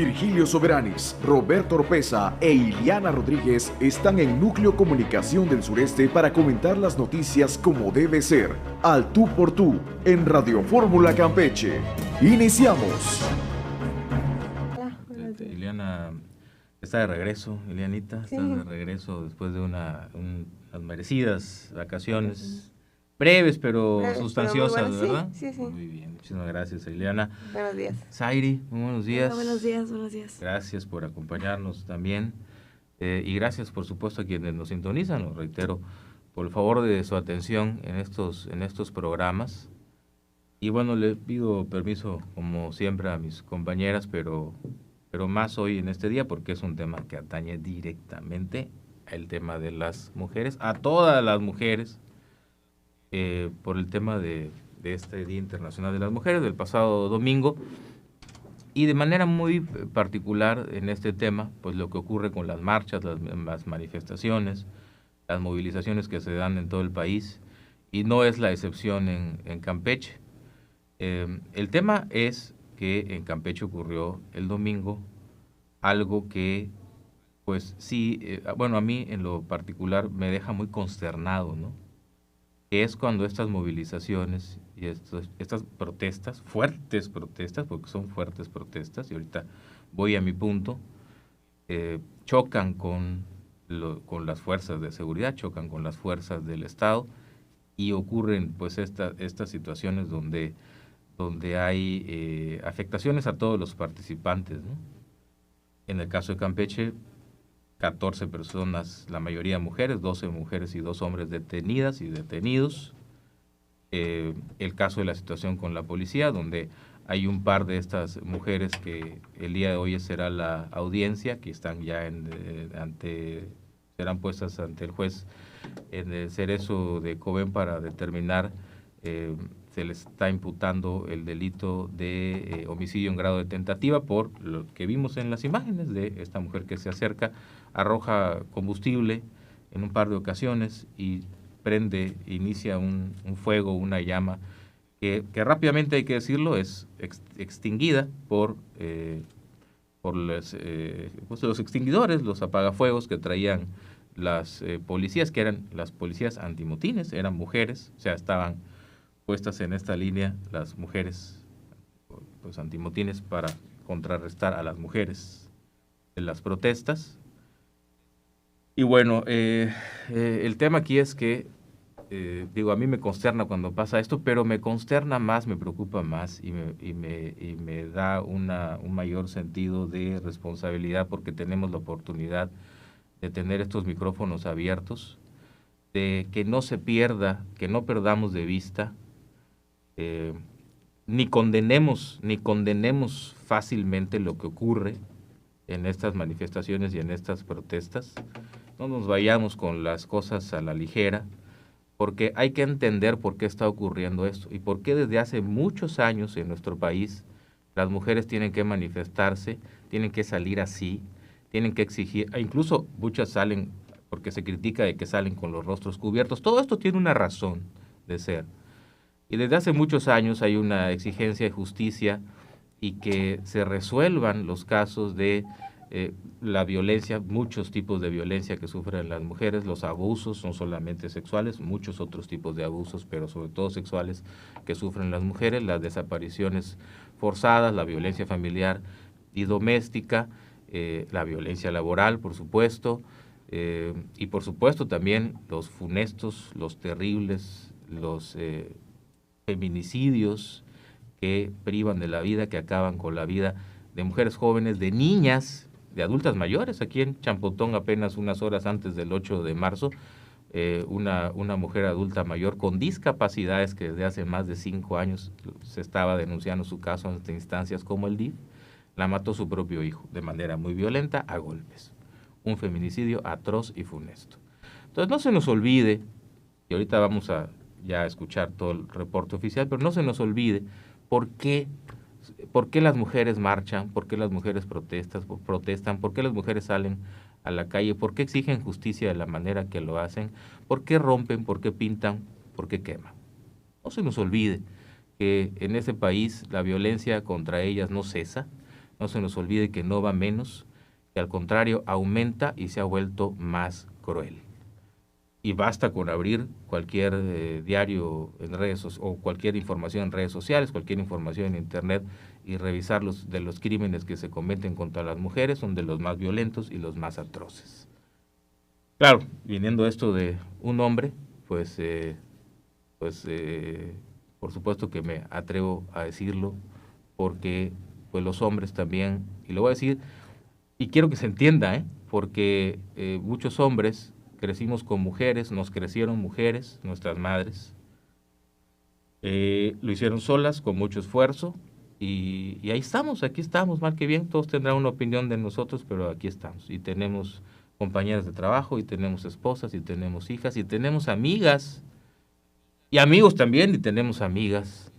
Virgilio Soberanis, Roberto Oropesa e Iliana Rodríguez están en Núcleo Comunicación del Sureste para comentar las noticias como debe ser, al tú por tú, en Radio Fórmula Campeche. ¡Iniciamos! Iliana está de regreso, Ilianita, Sí. está de regreso después de unas merecidas vacaciones, breves pero sustanciosas, pero muy buenas, ¿verdad? Sí. Muy bien, muchísimas gracias, Iliana. Buenos días. Zairi, muy buenos días. Hola, buenos días. Gracias por acompañarnos también. Y gracias, por supuesto, a quienes nos sintonizan. Lo reitero, por el favor de su atención en estos programas. Y bueno, le pido permiso, como siempre, a mis compañeras, pero más hoy en este día, porque es un tema que atañe directamente al tema de las mujeres, a todas las mujeres, por el tema de este Día Internacional de las Mujeres, del pasado domingo. Y de manera muy particular en este tema, pues lo que ocurre con las marchas, las manifestaciones, las movilizaciones que se dan en todo el país, y no es la excepción en Campeche. El tema es que en Campeche ocurrió el domingo algo que, pues sí, bueno, a mí en lo particular me deja muy consternado, ¿no? Que es cuando estas movilizaciones y estas protestas, fuertes protestas, porque son fuertes protestas, y ahorita voy a mi punto, chocan con las fuerzas de seguridad, chocan con las fuerzas del Estado, y ocurren pues estas situaciones donde hay afectaciones a todos los participantes, ¿no? En el caso de Campeche, 14 personas, la mayoría mujeres, 12 mujeres y 2 hombres detenidas y detenidos. El caso de la situación con la policía, donde hay un par de estas mujeres que el día de hoy será la audiencia, que están ya serán puestas ante el juez en el Cerezo de Cobén para determinar, se les está imputando el delito de homicidio en grado de tentativa por lo que vimos en las imágenes de esta mujer que se acerca, arroja combustible en un par de ocasiones y inicia un fuego, una llama que rápidamente, hay que decirlo, es extinguida por los extinguidores, los apagafuegos que traían las policías, que eran las policías antimotines, eran mujeres, o sea, estaban puestas en esta línea las mujeres, pues antimotines, para contrarrestar a las mujeres en las protestas. Y bueno, el tema aquí es que, a mí me consterna cuando pasa esto, pero me consterna más, me preocupa más y me da un mayor sentido de responsabilidad, porque tenemos la oportunidad de tener estos micrófonos abiertos, de que no se pierda, que no perdamos de vista, ni condenemos fácilmente lo que ocurre en estas manifestaciones y en estas protestas. No nos vayamos con las cosas a la ligera, porque hay que entender por qué está ocurriendo esto y por qué desde hace muchos años en nuestro país las mujeres tienen que manifestarse, tienen que salir así, tienen que exigir, e incluso muchas salen porque se critica de que salen con los rostros cubiertos. Todo esto tiene una razón de ser. Y desde hace muchos años hay una exigencia de justicia y que se resuelvan los casos de la violencia, muchos tipos de violencia que sufren las mujeres, los abusos, no solamente sexuales, muchos otros tipos de abusos, pero sobre todo sexuales, que sufren las mujeres, las desapariciones forzadas, la violencia familiar y doméstica, la violencia laboral, por supuesto, y por supuesto también los funestos, los terribles, los feminicidios que privan de la vida, que acaban con la vida de mujeres jóvenes, de niñas, de adultas mayores. Aquí en Champotón, apenas unas horas antes del 8 de marzo, una mujer adulta mayor con discapacidades, que desde hace más de 5 años se estaba denunciando su caso ante instancias como el DIF, la mató su propio hijo de manera muy violenta, a golpes. Un feminicidio atroz y funesto. Entonces no se nos olvide, y ahorita vamos a ya escuchar todo el reporte oficial, pero no se nos olvide por qué las mujeres marchan, por qué las mujeres protestan, por qué las mujeres salen a la calle, por qué exigen justicia de la manera que lo hacen, por qué rompen, por qué pintan, por qué queman. No se nos olvide que en ese país la violencia contra ellas no cesa, No se nos olvide que no va menos, que al contrario aumenta y se ha vuelto más cruel. Y basta con abrir cualquier diario en redes o cualquier información en redes sociales, cualquier información en internet y revisar los crímenes que se cometen contra las mujeres, son de los más violentos y los más atroces. Claro, viniendo esto de un hombre, pues por supuesto que me atrevo a decirlo, porque pues los hombres también, y lo voy a decir, y quiero que se entienda, porque muchos hombres crecimos con mujeres, nos crecieron mujeres, nuestras madres, lo hicieron solas, con mucho esfuerzo, y ahí estamos, aquí estamos, mal que bien, todos tendrán una opinión de nosotros, pero aquí estamos, y tenemos compañeras de trabajo, y tenemos esposas, y tenemos hijas, y tenemos amigas, y amigos también, y tenemos amigas,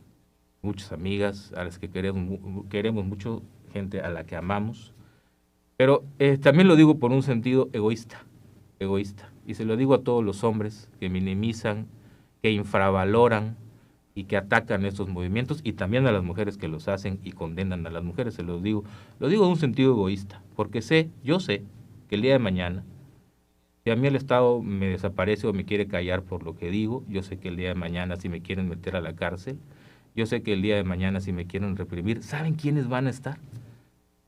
muchas amigas a las que queremos mucho, gente a la que amamos, pero también lo digo por un sentido egoísta, y se lo digo a todos los hombres que minimizan, que infravaloran y que atacan estos movimientos, y también a las mujeres que los hacen y condenan a las mujeres, se los digo, lo digo en un sentido egoísta, porque yo sé que el día de mañana, si a mí el Estado me desaparece o me quiere callar por lo que digo, yo sé que el día de mañana si me quieren meter a la cárcel, yo sé que el día de mañana si me quieren reprimir, ¿saben quiénes van a estar?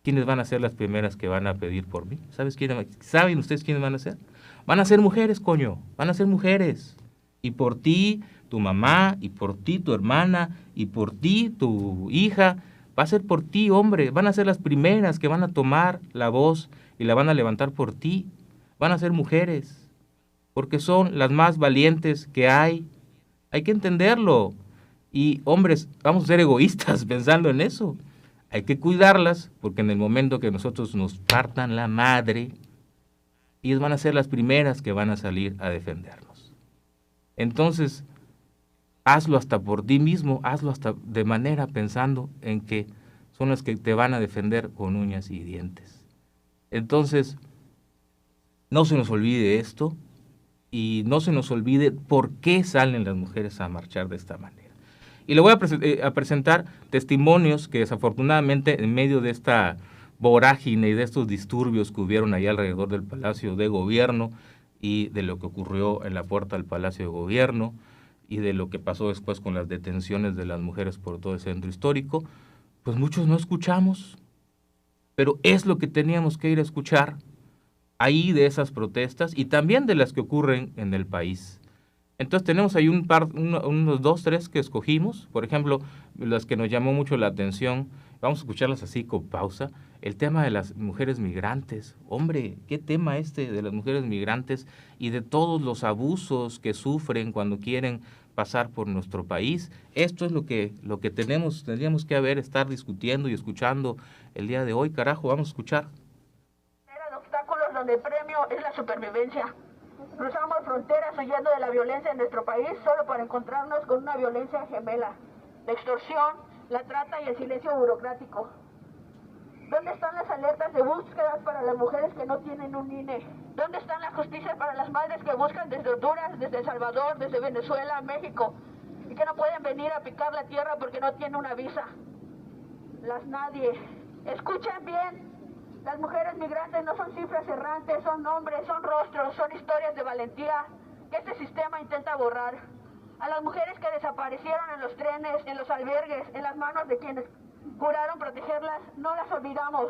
¿Quiénes van a ser las primeras que van a pedir por mí? ¿Saben ustedes quiénes van a ser? Van a ser mujeres, coño, van a ser mujeres. Y por ti, tu mamá, y por ti, tu hermana, y por ti, tu hija, va a ser por ti, hombre, van a ser las primeras que van a tomar la voz y la van a levantar por ti. Van a ser mujeres, porque son las más valientes que hay que entenderlo. Y hombres, vamos a ser egoístas pensando en eso. Hay que cuidarlas, porque en el momento que nosotros nos partan la madre, ellas van a ser las primeras que van a salir a defendernos. Entonces, hazlo hasta por ti mismo, hazlo hasta de manera pensando en que son las que te van a defender con uñas y dientes. Entonces, no se nos olvide esto, y no se nos olvide por qué salen las mujeres a marchar de esta manera. Y le voy a presentar testimonios que desafortunadamente en medio de esta vorágine y de estos disturbios que hubieron ahí alrededor del Palacio de Gobierno y de lo que ocurrió en la puerta del Palacio de Gobierno y de lo que pasó después con las detenciones de las mujeres por todo el centro histórico, pues muchos no escuchamos, pero es lo que teníamos que ir a escuchar ahí de esas protestas y también de las que ocurren en el país. Entonces tenemos ahí unos 2, 3 que escogimos, por ejemplo, las que nos llamó mucho la atención, vamos a escucharlas así con pausa, el tema de las mujeres migrantes. Hombre, qué tema de las mujeres migrantes y de todos los abusos que sufren cuando quieren pasar por nuestro país. Esto es lo que tendríamos que estar discutiendo y escuchando el día de hoy. Carajo, vamos a escuchar. Obstáculos donde el premio es la supervivencia. Cruzamos fronteras huyendo de la violencia en nuestro país solo para encontrarnos con una violencia gemela, la extorsión, la trata y el silencio burocrático. ¿Dónde están las alertas de búsqueda para las mujeres que no tienen un INE? ¿Dónde está la justicia para las madres que buscan desde Honduras, desde El Salvador, desde Venezuela, México, y que no pueden venir a picar la tierra porque no tienen una visa? Las nadie. Escuchen bien. Las mujeres migrantes no son cifras errantes, son nombres, son rostros, son historias de valentía que este sistema intenta borrar. A las mujeres que desaparecieron en los trenes, en los albergues, en las manos de quienes juraron protegerlas, no las olvidamos.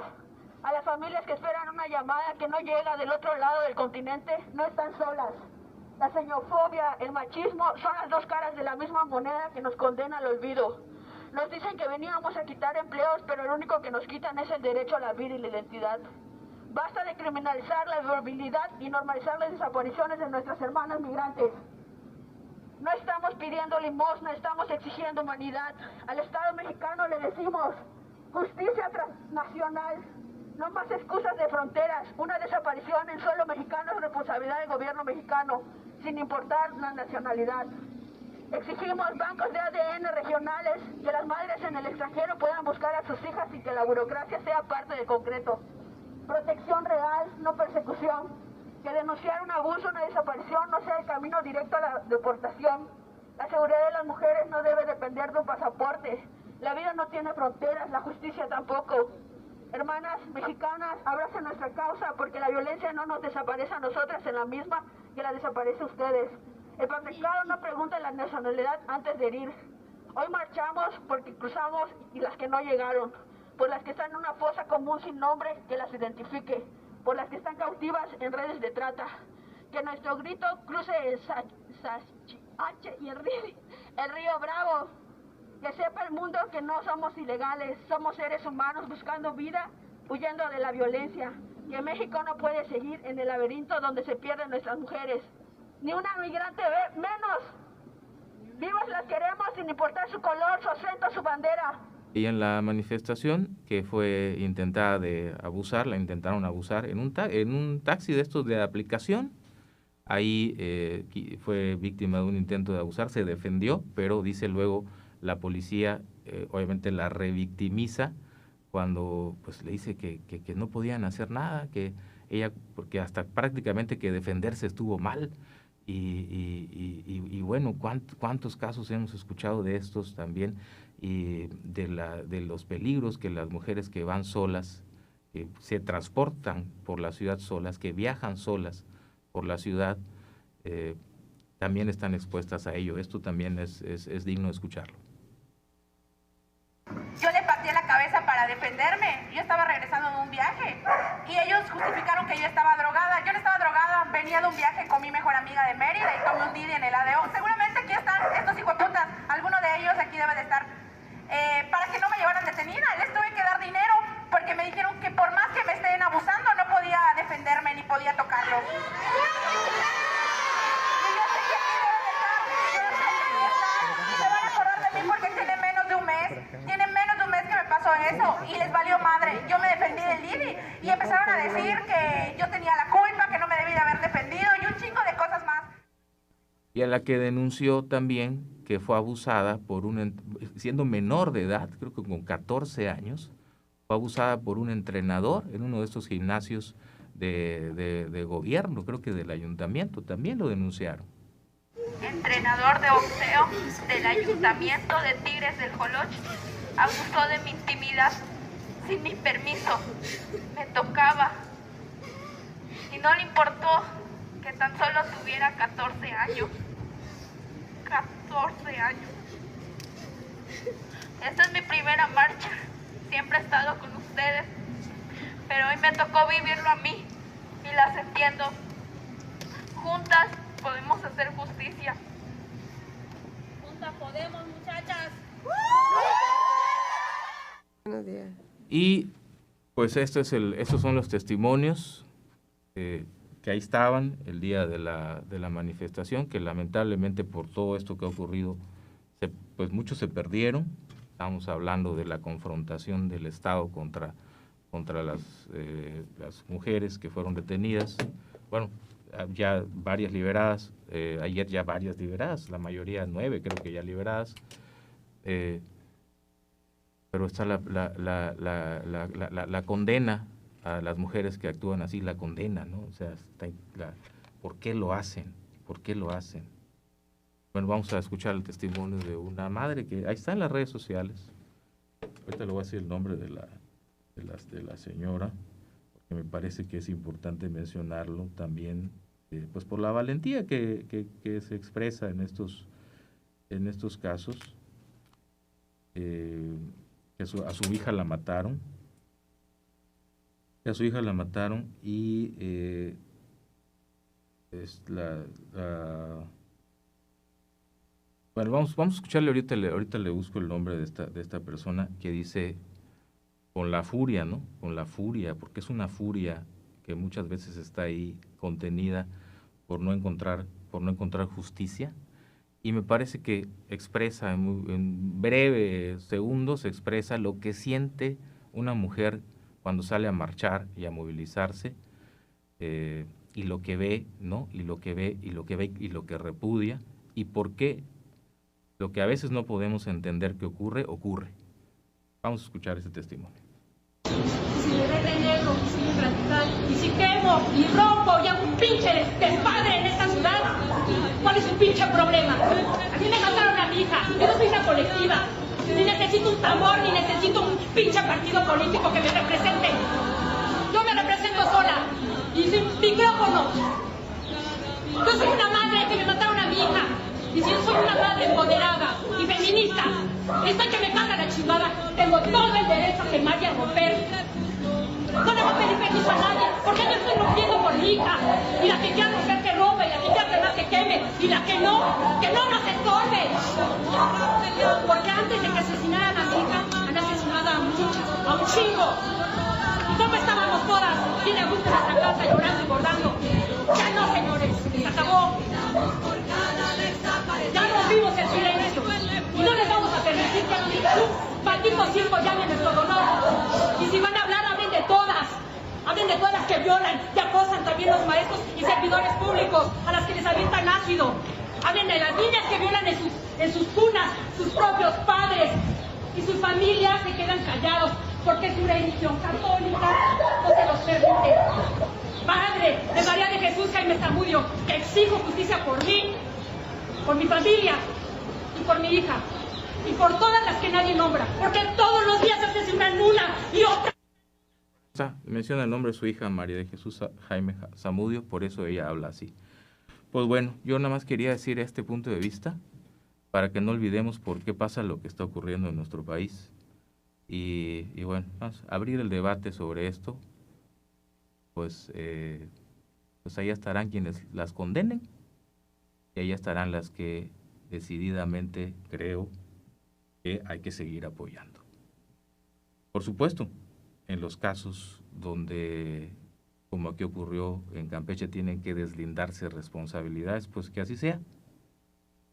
A las familias que esperan una llamada que no llega del otro lado del continente, no están solas. La xenofobia, el machismo son las dos caras de la misma moneda que nos condena al olvido. Nos dicen que veníamos a quitar empleos, pero lo único que nos quitan es el derecho a la vida y la identidad. Basta de criminalizar la vulnerabilidad y normalizar las desapariciones de nuestras hermanas migrantes. No estamos pidiendo limosna, estamos exigiendo humanidad. Al Estado mexicano le decimos justicia transnacional, no más excusas de fronteras. Una desaparición en suelo mexicano es responsabilidad del gobierno mexicano, sin importar la nacionalidad. Exigimos bancos de ADN regionales, que las madres en el extranjero puedan buscar a sus hijas y que la burocracia sea parte del concreto. Protección real, no persecución. Que denunciar un abuso, una desaparición no sea el camino directo a la deportación. La seguridad de las mujeres no debe depender de un pasaporte. La vida no tiene fronteras, la justicia tampoco. Hermanas mexicanas, abracen nuestra causa porque la violencia no nos desaparece a nosotras en la misma que la desaparece a ustedes. El patriarcado no pregunta la nacionalidad antes de herir. Hoy marchamos porque cruzamos y las que no llegaron, por las que están en una fosa común sin nombre que las identifique, por las que están cautivas en redes de trata. Que nuestro grito cruce el Sachiache y el río Bravo. Que sepa el mundo que no somos ilegales, somos seres humanos buscando vida, huyendo de la violencia. Que México no puede seguir en el laberinto donde se pierden nuestras mujeres. Ni una migrante menos. Vivas las queremos sin importar su color, su acento, su bandera. Y en la manifestación que fue intentada de abusar, la intentaron abusar en un taxi de estos de aplicación. Ahí fue víctima de un intento de abusar, se defendió, pero dice luego la policía, obviamente la revictimiza cuando pues le dice que no podían hacer nada, que ella, porque hasta prácticamente que defenderse estuvo mal. Y bueno, ¿cuántos casos hemos escuchado de estos también? Y de los peligros que las mujeres que van solas, que se transportan por la ciudad solas, que viajan solas por la ciudad, también están expuestas a ello. Esto también es digno de escucharlo. Yo le partí la cabeza para defenderme. Yo estaba regresando de un viaje y ellos justificaron que yo estaba drogada. Yo no estaba drogada, venía de un viaje con mi mejor amiga de Mérida y tomé un Didi en el ADO. Seguramente aquí están estos hijueputas, alguno de ellos aquí debe de estar, para que no me llevaran detenida. Les tuve que dar dinero porque me dijeron que por más que me estén abusando no podía defenderme ni podía tocarlos. Eso, y les valió madre. Yo me defendí del Didi y empezaron a decir que yo tenía la culpa, que no me debí de haber defendido y un chingo de cosas más. Y a la que denunció también que fue abusada por siendo menor de edad, creo que con 14 años, fue abusada por un entrenador en uno de estos gimnasios de gobierno, creo que del ayuntamiento, también lo denunciaron. Entrenador de boxeo del ayuntamiento de Tigres del Joloch abusó de mi intimidad sin mi permiso, me tocaba y no le importó que tan solo tuviera 14 años. 14 años. Esta es mi primera marcha, siempre he estado con ustedes, pero hoy me tocó vivirlo a mí y las entiendo. Juntas podemos hacer justicia. Juntas podemos, muchachas. Buenos días. Y pues estos son los testimonios que ahí estaban el día de la manifestación, que lamentablemente por todo esto que ha ocurrido, pues muchos se perdieron. Estamos hablando de la confrontación del Estado contra las mujeres que fueron detenidas. Bueno, ya varias liberadas, ayer ya varias liberadas, la mayoría 9 creo que ya liberadas. Pero está la condena a las mujeres que actúan así, la condena, ¿no? O sea, ¿por qué lo hacen? ¿Por qué lo hacen? Bueno, vamos a escuchar el testimonio de una madre que ahí está en las redes sociales. Ahorita le voy a decir el nombre de la señora, porque me parece que es importante mencionarlo también, pues por la valentía que se expresa en estos casos. Que a su hija la mataron. Y bueno, vamos a escucharle ahorita le busco el nombre de esta persona que dice con la furia, ¿no? Con la furia, porque es una furia que muchas veces está ahí contenida por no encontrar justicia. Y me parece que expresa en breves segundos, expresa lo que siente una mujer cuando sale a marchar y a movilizarse, y lo que ve, ¿no? Y lo que ve, repudia, y por qué lo que a veces no podemos entender que ocurre. Vamos a escuchar ese testimonio. Si le ve de negro, si radical, y si quemo, y rompo, y hago un pinche desmadre en esta ciudad, ¿cuál es su pinche problema? A mí me mataron a mi hija, yo no soy una colectiva. Ni necesito un tambor, ni necesito un pinche partido político que me represente. Yo me represento sola y sin micrófono. Yo soy una madre que me mataron a mi hija. Y si yo soy una madre empoderada y feminista, estoy que me caga la chingada. Tengo todo el derecho a quemar y a romper. No le voy a pedir permiso a nadie, porque yo estoy rompiendo por mi hija. Y la que quiera romper que rompa, y la que quiera quemar que queme, y la que no nos estorbe. Porque antes de que asesinaran a mi hija, han asesinado a muchas, a un chingo. ¿Y cómo estábamos todas? Bien a gusto en nuestra casa, llorando y bordando. Ya no, señores, se acabó. Ya rompimos el silencio. Y no les vamos a permitir que un maldito circo llame nuestro dolor. Y si van a hablar, hablen de todas. Hablen de todas las que violan y acosan también los maestros y servidores públicos, a las que les avientan ácido. Hablen de las niñas que violan en sus cunas, sus propios padres. Y sus familias se quedan callados porque su religión católica no se los permite. Padre de María de Jesús Jaime Zamudio, que exijo justicia por mí, por mi familia y por mi hija. Y por todas las que nadie nombra. Porque todos los días asesinan una y otra. Menciona el nombre de su hija, María de Jesús Jaime Zamudio, por eso ella habla así. Pues bueno, yo nada más quería decir este punto de vista, para que no olvidemos por qué pasa lo que está ocurriendo en nuestro país. Y bueno, vamos a abrir el debate sobre esto, pues ahí estarán quienes las condenen, y ahí estarán las que decididamente creo que hay que seguir apoyando. Por supuesto, en los casos donde, como aquí ocurrió en Campeche, tienen que deslindarse responsabilidades, pues que así sea,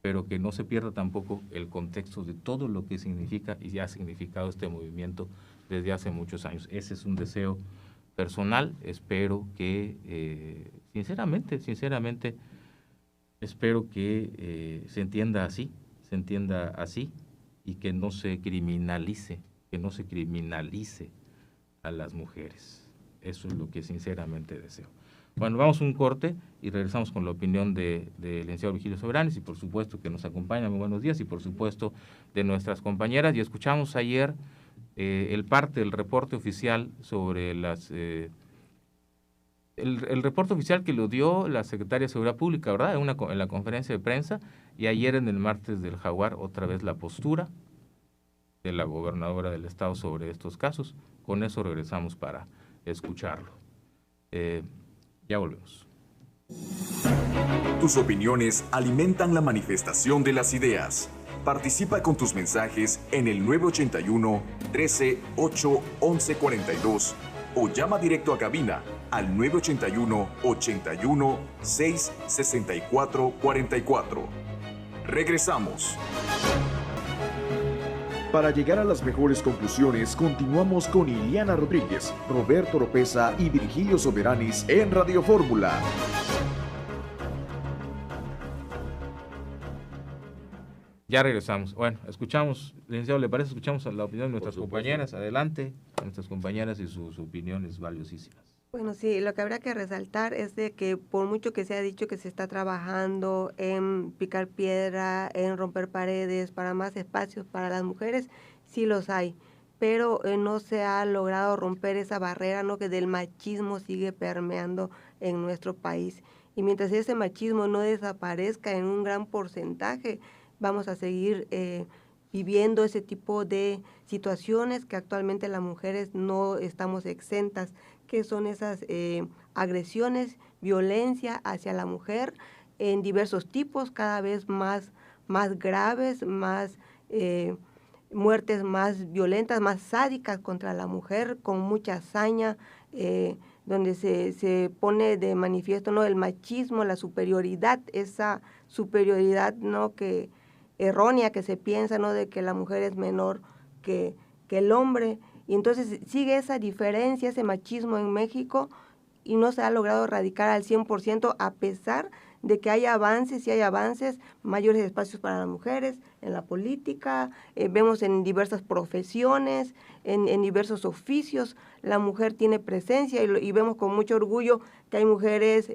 pero que no se pierda tampoco el contexto de todo lo que significa y ya ha significado este movimiento desde hace muchos años. Ese es un deseo personal, espero que, sinceramente, espero que se entienda así y que no se criminalice a las mujeres. Eso es lo que sinceramente deseo. Bueno, vamos a un corte y regresamos con la opinión del licenciado Virgilio Soberanis y por supuesto que nos acompaña, muy buenos días, y por supuesto de nuestras compañeras. Y escuchamos ayer el reporte oficial sobre el reporte oficial que lo dio la Secretaria de Seguridad Pública, ¿verdad? En la conferencia de prensa, y ayer en el martes del Jaguar otra vez la postura de la gobernadora del estado sobre estos casos. Con eso regresamos para escucharlo. Ya volvemos. Tus opiniones alimentan la manifestación de las ideas. Participa con tus mensajes en el 981 13 8 11 42 o llama directo a cabina al 981 81 6 64 44. Regresamos. Para llegar a las mejores conclusiones, continuamos con Iliana Rodríguez, Roberto Oropeza y Virgilio Soberanis en Radio Fórmula. Ya regresamos. Bueno, escuchamos, licenciado, ¿le parece? Escuchamos la opinión de nuestras compañeras. Adelante, nuestras compañeras y sus opiniones valiosísimas. Bueno, sí, lo que habrá que resaltar es de que por mucho que se ha dicho que se está trabajando en picar piedra, en romper paredes para más espacios para las mujeres, sí los hay, pero no se ha logrado romper esa barrera, ¿no?, que del machismo sigue permeando en nuestro país. Y mientras ese machismo no desaparezca en un gran porcentaje, vamos a seguir viviendo ese tipo de situaciones que actualmente las mujeres no estamos exentas, que son esas agresiones, violencia hacia la mujer en diversos tipos, cada vez más graves, más muertes más violentas, más sádicas contra la mujer, con mucha hazaña, donde se pone de manifiesto, ¿no?, el machismo, la superioridad, esa superioridad, ¿no?, que errónea que se piensa, ¿no?, de que la mujer es menor que el hombre. Y entonces sigue esa diferencia, ese machismo en México, y no se ha logrado erradicar al 100%, a pesar de que hay avances, mayores espacios para las mujeres en la política, vemos en diversas profesiones, en diversos oficios, la mujer tiene presencia y vemos con mucho orgullo que hay mujeres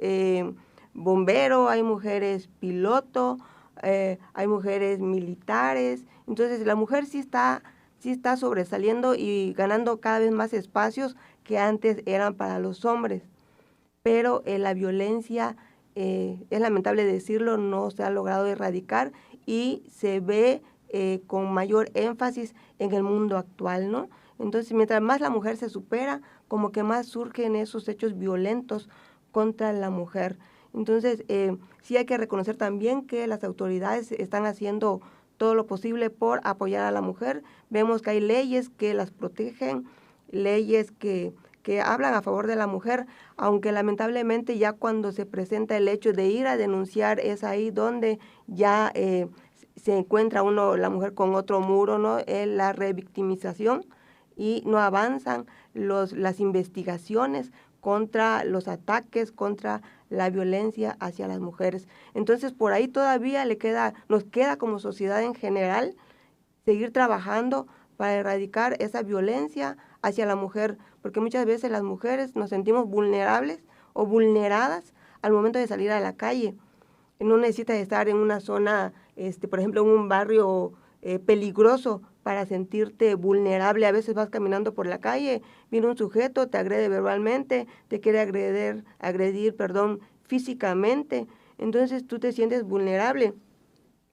bombero, hay mujeres piloto, hay mujeres militares, Entonces la mujer sí está sobresaliendo y ganando cada vez más espacios que antes eran para los hombres. Pero la violencia, es lamentable decirlo, no se ha logrado erradicar y se ve con mayor énfasis en el mundo actual, ¿no? Entonces, mientras más la mujer se supera, como que más surgen esos hechos violentos contra la mujer. Entonces, sí hay que reconocer también que las autoridades están haciendo todo lo posible por apoyar a la mujer. Vemos que hay leyes que las protegen, leyes que hablan a favor de la mujer, aunque lamentablemente ya cuando se presenta el hecho de ir a denunciar es ahí donde ya se encuentra la mujer con otro muro, ¿no? La revictimización, y no avanzan las investigaciones contra los ataques, contra la violencia hacia las mujeres. Entonces, por ahí todavía nos queda como sociedad en general seguir trabajando para erradicar esa violencia hacia la mujer, porque muchas veces las mujeres nos sentimos vulnerables o vulneradas al momento de salir a la calle. No necesitas estar en una zona, por ejemplo, en un barrio peligroso para sentirte vulnerable. A veces vas caminando por la calle, viene un sujeto, te agrede verbalmente, te quiere agredir, físicamente. Entonces tú te sientes vulnerable.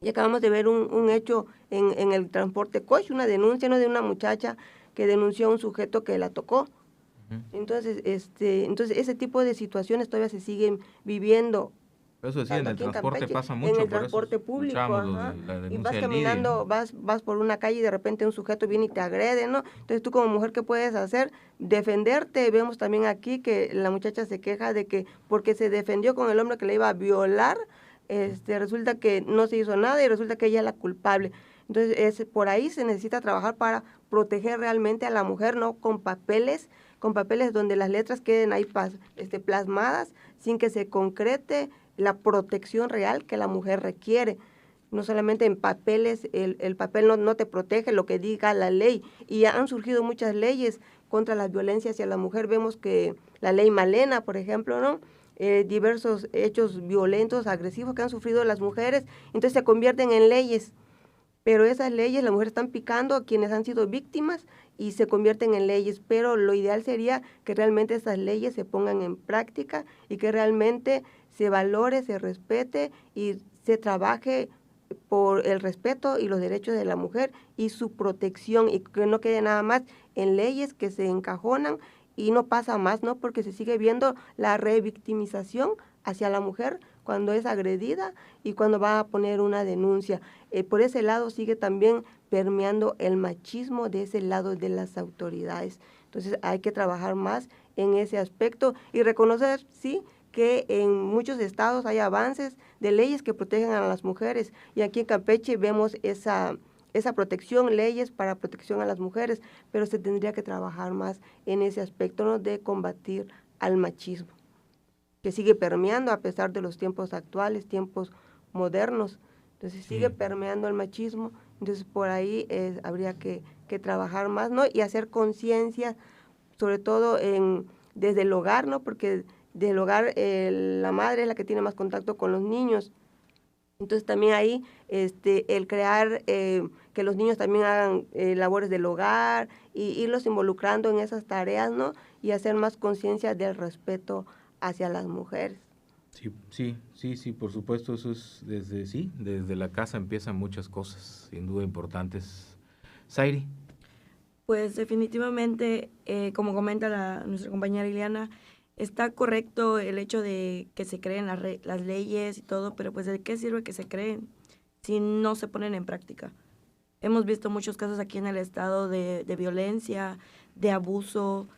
Y acabamos de ver un hecho en el transporte coche, una denuncia, ¿no?, de una muchacha que denunció a un sujeto que la tocó. Entonces, ese tipo de situaciones todavía se siguen viviendo. Eso sí, en el transporte Campeche, pasa mucho. en el por transporte eso público, y vas caminando, vas por una calle y de repente un sujeto viene y te agrede, ¿no? Entonces tú como mujer, ¿qué puedes hacer? Defenderte. Vemos también aquí que la muchacha se queja de que porque se defendió con el hombre que le iba a violar, resulta que no se hizo nada y resulta que ella es la culpable. Entonces por ahí se necesita trabajar para proteger realmente a la mujer, ¿no? Con papeles donde las letras queden ahí plasmadas sin que se concrete la protección real que la mujer requiere. No solamente en papeles, el papel no te protege lo que diga la ley. Y han surgido muchas leyes contra la violencia hacia la mujer. Vemos que la ley Malena, por ejemplo, ¿no? Diversos hechos violentos, agresivos que han sufrido las mujeres, entonces se convierten en leyes. Pero esas leyes, las mujeres están picando a quienes han sido víctimas y se convierten en leyes. Pero lo ideal sería que realmente esas leyes se pongan en práctica y que realmente se valore, se respete y se trabaje por el respeto y los derechos de la mujer y su protección, y que no quede nada más en leyes que se encajonan y no pasa más, ¿no? Porque se sigue viendo la revictimización hacia la mujer cuando es agredida y cuando va a poner una denuncia. Por ese lado sigue también permeando el machismo de ese lado de las autoridades. Entonces hay que trabajar más en ese aspecto y reconocer, sí, que en muchos estados hay avances de leyes que protegen a las mujeres, y aquí en Campeche vemos esa protección, leyes para protección a las mujeres, pero se tendría que trabajar más en ese aspecto, ¿no?, de combatir al machismo, que sigue permeando a pesar de los tiempos actuales, tiempos modernos. Entonces sigue permeando el machismo. Entonces por ahí habría que trabajar más, ¿no?, y hacer conciencia, sobre todo desde el hogar, ¿no?, porque del hogar la madre es la que tiene más contacto con los niños. Entonces también ahí el crear que los niños también hagan labores del hogar y irlos involucrando en esas tareas, ¿no?, y hacer más conciencia del respeto hacia las mujeres. Sí, por supuesto, eso es desde la casa empiezan muchas cosas, sin duda importantes. Zairi. Pues definitivamente, como comenta nuestra compañera Ileana, está correcto el hecho de que se creen las leyes y todo, pero pues ¿de qué sirve que se creen si no se ponen en práctica? Hemos visto muchos casos aquí en el estado de violencia, de abuso,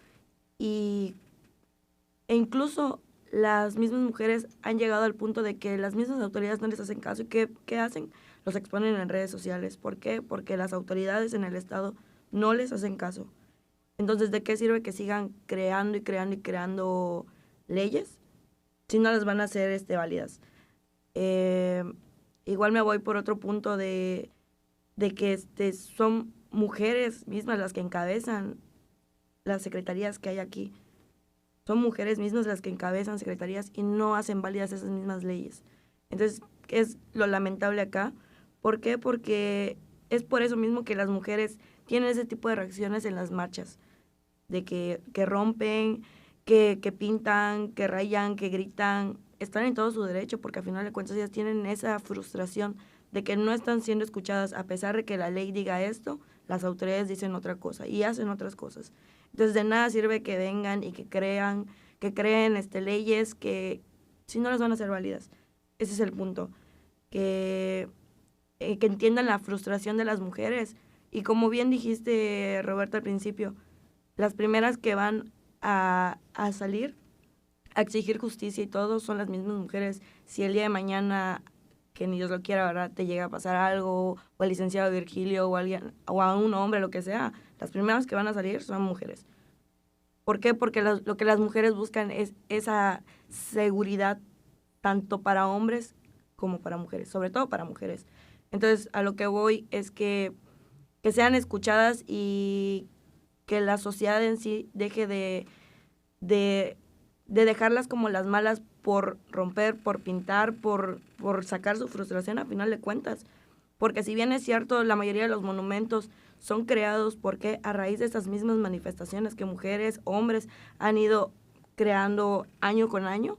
e incluso las mismas mujeres han llegado al punto de que las mismas autoridades no les hacen caso. ¿Y qué hacen? Los exponen en redes sociales. ¿Por qué? Porque las autoridades en el estado no les hacen caso. Entonces, ¿de qué sirve que sigan creando leyes si no las van a hacer válidas? Igual me voy por otro punto de que son mujeres mismas las que encabezan las secretarías que hay aquí. Son mujeres mismas las que encabezan secretarías y no hacen válidas esas mismas leyes. Entonces, es lo lamentable acá. ¿Por qué? Porque es por eso mismo que las mujeres tienen ese tipo de reacciones en las marchas, de que rompen, que pintan, que rayan, que gritan. Están en todo su derecho, porque al final de cuentas ellas tienen esa frustración de que no están siendo escuchadas, a pesar de que la ley diga esto, las autoridades dicen otra cosa y hacen otras cosas. Entonces de nada sirve que vengan y que creen leyes que si no las van a hacer válidas. Ese es el punto, que entiendan la frustración de las mujeres. Y como bien dijiste, Roberto, al principio, las primeras que van a salir a exigir justicia y todo son las mismas mujeres. Si el día de mañana, que ni Dios lo quiera, ¿verdad?, te llega a pasar algo, o al licenciado Virgilio, o a un hombre, lo que sea, las primeras que van a salir son mujeres. ¿Por qué? Porque lo que las mujeres buscan es esa seguridad, tanto para hombres como para mujeres, sobre todo para mujeres. Entonces, a lo que voy es que sean escuchadas y que la sociedad en sí deje de dejarlas como las malas por romper, por pintar, por sacar su frustración a final de cuentas. Porque si bien es cierto, la mayoría de los monumentos son creados porque a raíz de esas mismas manifestaciones que mujeres, hombres han ido creando año con año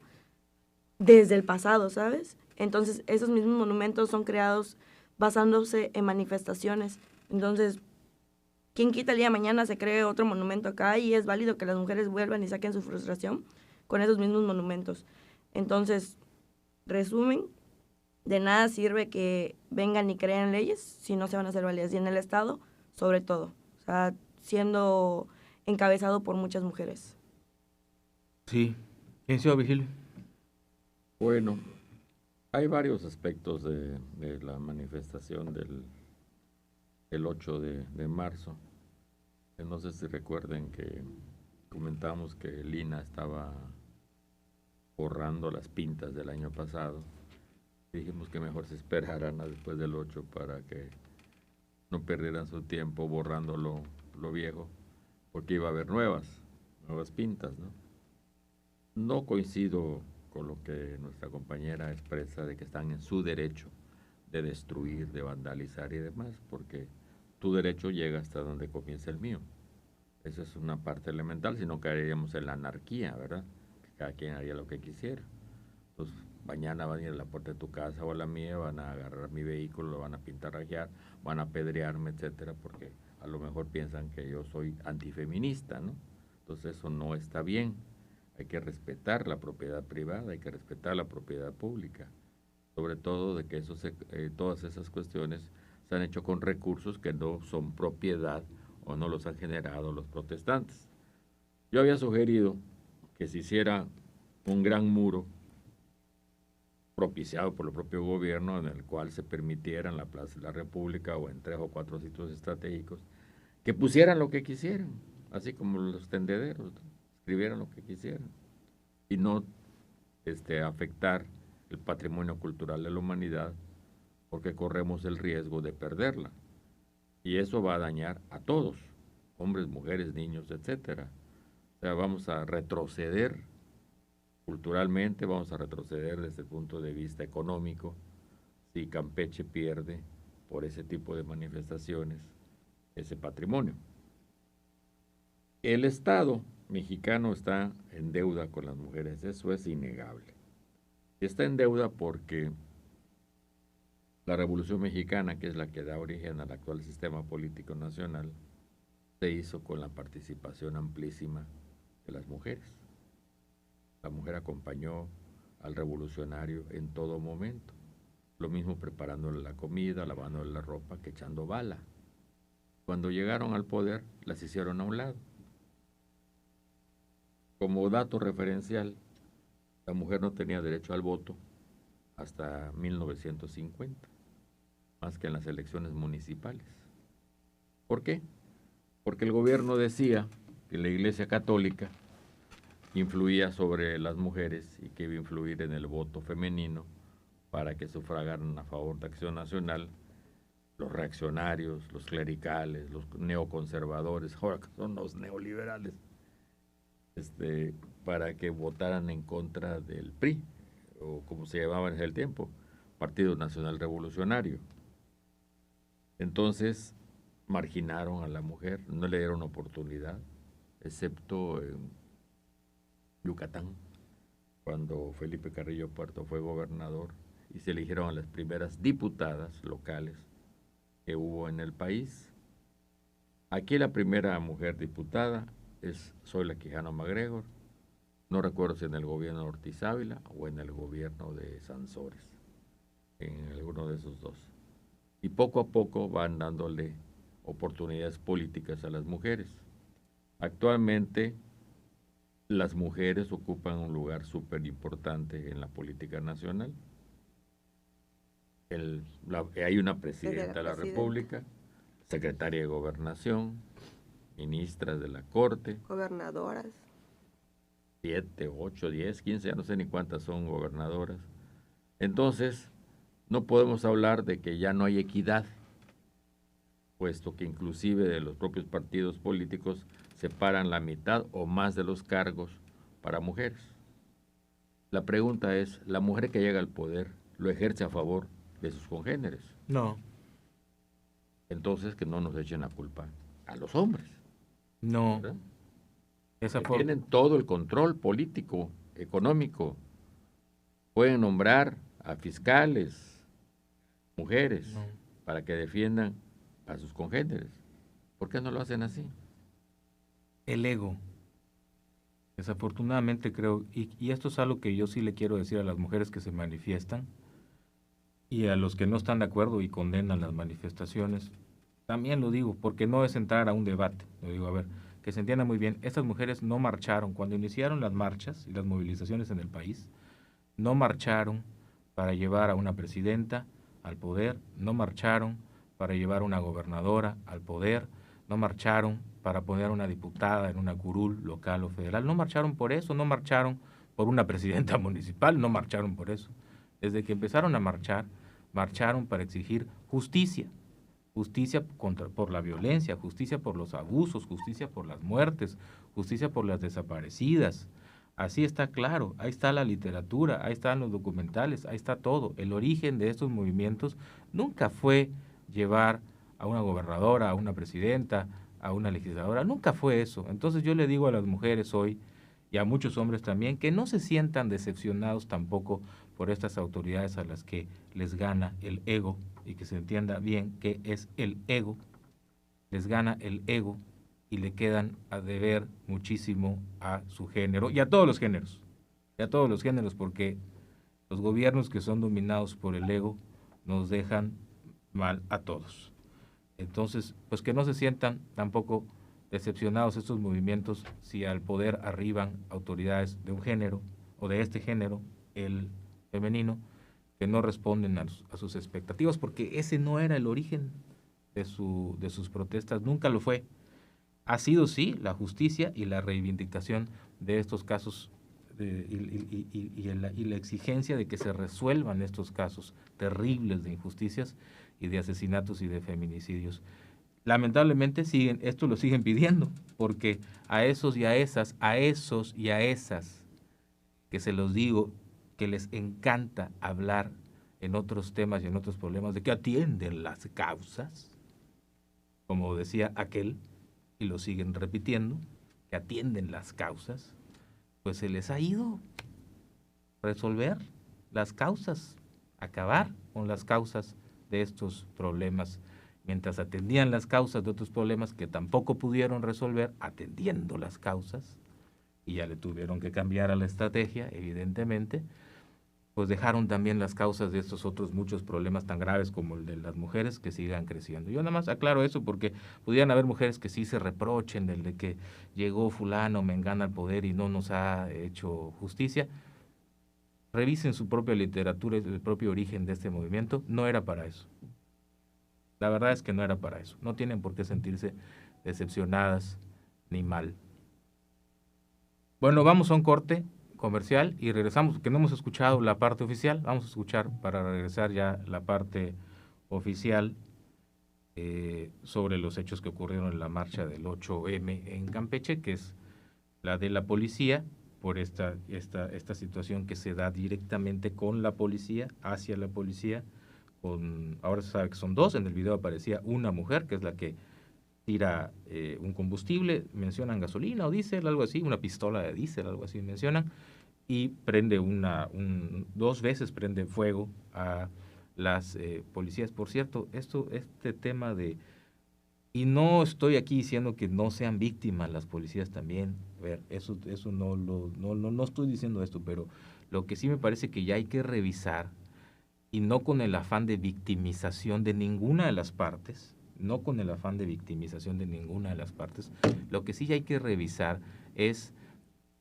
desde el pasado, ¿sabes? Entonces, esos mismos monumentos son creados basándose en manifestaciones. Entonces, ¿quién quita el día de mañana se cree otro monumento acá y es válido que las mujeres vuelvan y saquen su frustración con esos mismos monumentos? Entonces, resumen, de nada sirve que vengan y crean leyes si no se van a hacer válidas. Y en el Estado, sobre todo, o sea, siendo encabezado por muchas mujeres. Sí. Licenciado Virgilio. Bueno, hay varios aspectos de la manifestación del 8 de marzo. No sé si recuerden que comentamos que Lina estaba borrando las pintas del año pasado. Dijimos que mejor se esperaran a después del 8 para que no perdieran su tiempo borrando lo viejo, porque iba a haber nuevas pintas, ¿no? No coincido con lo que nuestra compañera expresa de que están en su derecho de destruir, de vandalizar y demás, porque tu derecho llega hasta donde comienza el mío. Esa es una parte elemental, si no caeríamos en la anarquía, ¿verdad? Que cada quien haría lo que quisiera. Entonces, mañana van a ir a la puerta de tu casa o a la mía, van a agarrar mi vehículo, lo van a pintarrajear, van a apedrearme, etcétera, porque a lo mejor piensan que yo soy antifeminista, ¿no? Entonces eso no está bien. Hay que respetar la propiedad privada, hay que respetar la propiedad pública, sobre todo de que todas esas cuestiones se han hecho con recursos que no son propiedad o no los han generado los protestantes. Yo había sugerido que se hiciera un gran muro propiciado por el propio gobierno, en el cual se permitiera en la Plaza de la República o en 3 o 4 sitios estratégicos que pusieran lo que quisieran, así como los tendederos, escribieran lo que quisieran y no afectar el patrimonio cultural de la humanidad, porque corremos el riesgo de perderla y eso va a dañar a todos, hombres, mujeres, niños, etcétera. O sea, vamos a retroceder culturalmente, vamos a retroceder desde el punto de vista económico si Campeche pierde por ese tipo de manifestaciones ese patrimonio. El Estado mexicano está en deuda con las mujeres, eso es innegable. Está en deuda porque la Revolución Mexicana, que es la que da origen al actual sistema político nacional, se hizo con la participación amplísima de las mujeres. La mujer acompañó al revolucionario en todo momento. Lo mismo preparándole la comida, lavándole la ropa, que echando bala. Cuando llegaron al poder, las hicieron a un lado. Como dato referencial, la mujer no tenía derecho al voto hasta 1950, más que en las elecciones municipales. ¿Por qué? Porque el gobierno decía que la Iglesia Católica influía sobre las mujeres y que iba a influir en el voto femenino para que sufragaran a favor de Acción Nacional los reaccionarios, los clericales, los neoconservadores, ahora que son los neoliberales, para que votaran en contra del PRI, o como se llamaba en ese tiempo, Partido Nacional Revolucionario. Entonces marginaron a la mujer, no le dieron oportunidad, excepto en Yucatán, cuando Felipe Carrillo Puerto fue gobernador y se eligieron a las primeras diputadas locales que hubo en el país. Aquí la primera mujer diputada es Zoila Quijano MacGregor, no recuerdo si en el gobierno de Ortiz Ávila o en el gobierno de Sansores, en alguno de esos dos. Y poco a poco van dándole oportunidades políticas a las mujeres. Actualmente las mujeres ocupan un lugar súper importante en la política nacional. Hay una presidenta de la República, secretaria de Gobernación, ministras de la Corte, gobernadoras. 7, 8, 10, 15, ya no sé ni cuántas son gobernadoras. Entonces, no podemos hablar de que ya no hay equidad, puesto que inclusive de los propios partidos políticos separan la mitad o más de los cargos para mujeres. La pregunta es, ¿la mujer que llega al poder lo ejerce a favor de sus congéneres? No. Entonces, que no nos echen la culpa a los hombres. No. ¿Verdad? Esa Que tienen todo el control político, económico. Pueden nombrar a fiscales, mujeres, para que defiendan a sus congéneres. ¿Por qué no lo hacen así? El ego. Desafortunadamente creo, y esto es algo que yo sí le quiero decir a las mujeres que se manifiestan y a los que no están de acuerdo y condenan las manifestaciones, también lo digo, porque no es entrar a un debate. Lo digo, a ver, que se entienda muy bien, estas mujeres no marcharon, cuando iniciaron las marchas y las movilizaciones en el país, no marcharon para llevar a una presidenta al poder, no marcharon para llevar a una gobernadora al poder, no marcharon para poner a una diputada en una curul local o federal, no marcharon por eso, no marcharon por una presidenta municipal, no marcharon por eso. Desde que empezaron a marchar, marcharon para exigir justicia, justicia por la violencia, justicia por los abusos, justicia por las muertes, justicia por las desaparecidas. Así está claro, ahí está la literatura, ahí están los documentales, ahí está todo. El origen de estos movimientos nunca fue llevar a una gobernadora, a una presidenta, a una legisladora, nunca fue eso. Entonces yo le digo a las mujeres hoy, y a muchos hombres también, que no se sientan decepcionados tampoco por estas autoridades a las que les gana el ego, y que se entienda bien qué es el ego. Les gana el ego y le quedan a deber muchísimo a su género y a todos los géneros, porque los gobiernos que son dominados por el ego nos dejan mal a todos. Entonces, pues que no se sientan tampoco decepcionados estos movimientos si al poder arriban autoridades de un género o de este género, el femenino, que no responden a sus expectativas, porque ese no era el origen de sus protestas, nunca lo fue. Ha sido, sí, la justicia y la reivindicación de estos casos y la exigencia de que se resuelvan estos casos terribles de injusticias y de asesinatos y de feminicidios. Lamentablemente esto lo siguen pidiendo, porque a esos y a esas que se los digo, que les encanta hablar en otros temas y en otros problemas, de que atienden las causas, como decía aquel, y lo siguen repitiendo, que atienden las causas, pues se les ha ido resolver las causas, acabar con las causas de estos problemas, mientras atendían las causas de otros problemas que tampoco pudieron resolver, atendiendo las causas, y ya le tuvieron que cambiar a la estrategia, evidentemente, pues dejaron también las causas de estos otros muchos problemas tan graves como el de las mujeres que sigan creciendo. Yo nada más aclaro eso porque pudieran haber mujeres que sí se reprochen del de que llegó fulano, mengana al poder y no nos ha hecho justicia. Revisen su propia literatura y el propio origen de este movimiento. No era para eso. La verdad es que no era para eso. No tienen por qué sentirse decepcionadas ni mal. Bueno, vamos a un corte comercial y regresamos, que no hemos escuchado la parte oficial. Vamos a escuchar para regresar ya la parte oficial sobre los hechos que ocurrieron en la marcha del 8M en Campeche, que es la de la policía, por esta situación que se da directamente con la policía, hacia la policía, ahora se sabe que son 2, en el video aparecía una mujer, que es la que tira un combustible, mencionan gasolina o diésel, algo así, una pistola de diésel, algo así mencionan, y prende 2 veces prende fuego a las policías. Por cierto, este tema de, y no estoy aquí diciendo que no sean víctimas las policías también, a ver, eso no estoy diciendo esto, pero lo que sí me parece que ya hay que revisar, y no con el afán de victimización de ninguna de las partes, lo que sí hay que revisar es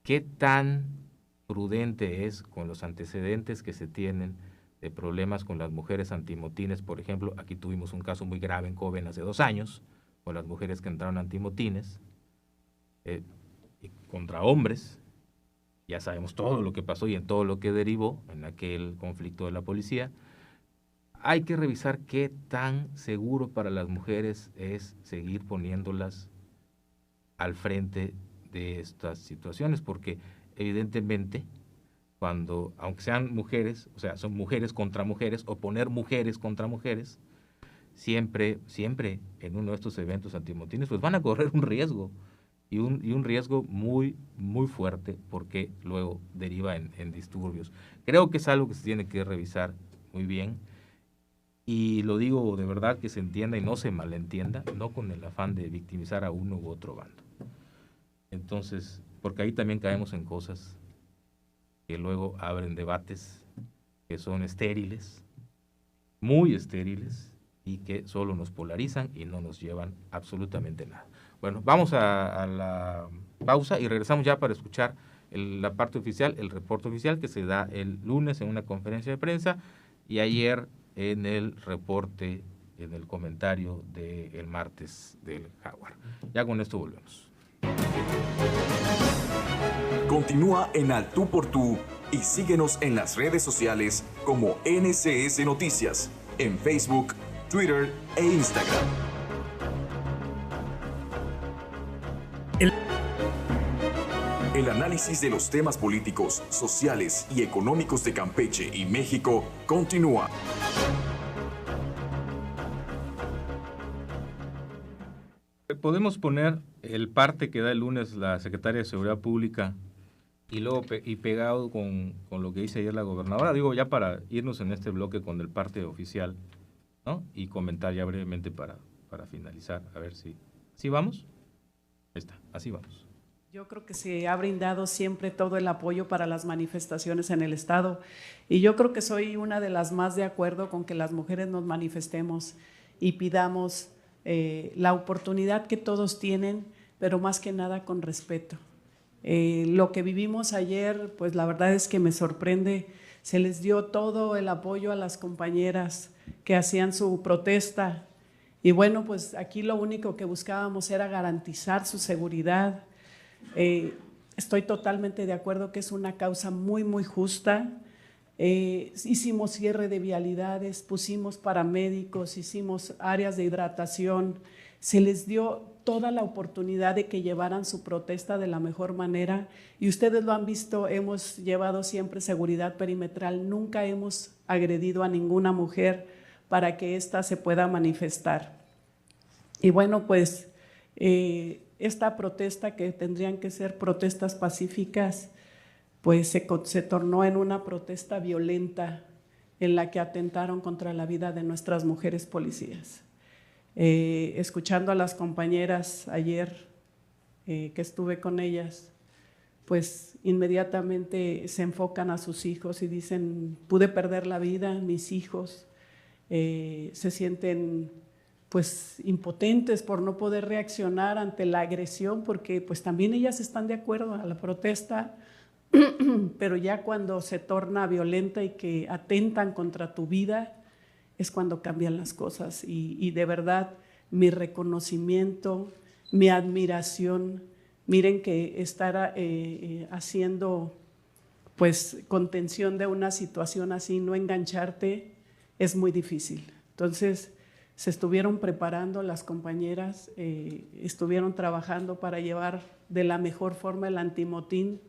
qué tan prudente es con los antecedentes que se tienen de problemas con las mujeres antimotines. Por ejemplo, aquí tuvimos un caso muy grave en Coven hace 2 años, con las mujeres que entraron antimotines, contra hombres. Ya sabemos todo lo que pasó y en todo lo que derivó en aquel conflicto de la policía. Hay que revisar qué tan seguro para las mujeres es seguir poniéndolas al frente de estas situaciones, porque evidentemente aunque sean mujeres, o sea, son mujeres contra mujeres o poner mujeres contra mujeres, siempre en uno de estos eventos antimotines pues van a correr un riesgo, y un riesgo muy, muy fuerte, porque luego deriva en disturbios. Creo que es algo que se tiene que revisar muy bien, y lo digo de verdad, que se entienda y no se malentienda, no con el afán de victimizar a uno u otro bando. Entonces, porque ahí también caemos en cosas que luego abren debates que son estériles, muy estériles, y que solo nos polarizan y no nos llevan absolutamente nada. Bueno, vamos a la pausa y regresamos ya para escuchar la parte oficial, el reporte oficial que se da el lunes en una conferencia de prensa, y ayer en el reporte, en el comentario del martes del Jaguar. Ya con esto volvemos. Continúa en Al Tú por Tú y síguenos en las redes sociales como NCS Noticias, en Facebook, Twitter e Instagram. El análisis de los temas políticos, sociales y económicos de Campeche y México continúa. Podemos poner el parte que da el lunes la Secretaria de Seguridad Pública y luego pegado con lo que dice ayer la gobernadora, digo, ya para irnos en este bloque con el parte oficial, ¿no? Y comentar ya brevemente para finalizar, a ver si vamos. Ahí está, así vamos. Yo creo que se ha brindado siempre todo el apoyo para las manifestaciones en el Estado, y yo creo que soy una de las más de acuerdo con que las mujeres nos manifestemos y pidamos la oportunidad que todos tienen, pero más que nada con respeto. Lo que vivimos ayer, pues la verdad es que me sorprende. Se les dio todo el apoyo a las compañeras que hacían su protesta, y bueno, pues aquí lo único que buscábamos era garantizar su seguridad. Estoy totalmente de acuerdo que es una causa muy, muy justa. Hicimos cierre de vialidades, pusimos paramédicos, hicimos áreas de hidratación. Se les dio toda la oportunidad de que llevaran su protesta de la mejor manera, y ustedes lo han visto, hemos llevado siempre seguridad perimetral, nunca hemos agredido a ninguna mujer para que ésta se pueda manifestar. Y bueno, pues esta protesta, que tendrían que ser protestas pacíficas, pues se tornó en una protesta violenta en la que atentaron contra la vida de nuestras mujeres policías. Escuchando a las compañeras ayer que estuve con ellas, pues inmediatamente se enfocan a sus hijos y dicen: pude perder la vida, mis hijos. Se sienten pues impotentes por no poder reaccionar ante la agresión, porque pues también ellas están de acuerdo a la protesta, pero ya cuando se torna violenta y que atentan contra tu vida, es cuando cambian las cosas. Y de verdad, mi reconocimiento, mi admiración. Miren que estar haciendo pues contención de una situación así, no engancharte, es muy difícil. Entonces se estuvieron preparando las compañeras, estuvieron trabajando para llevar de la mejor forma el antimotín,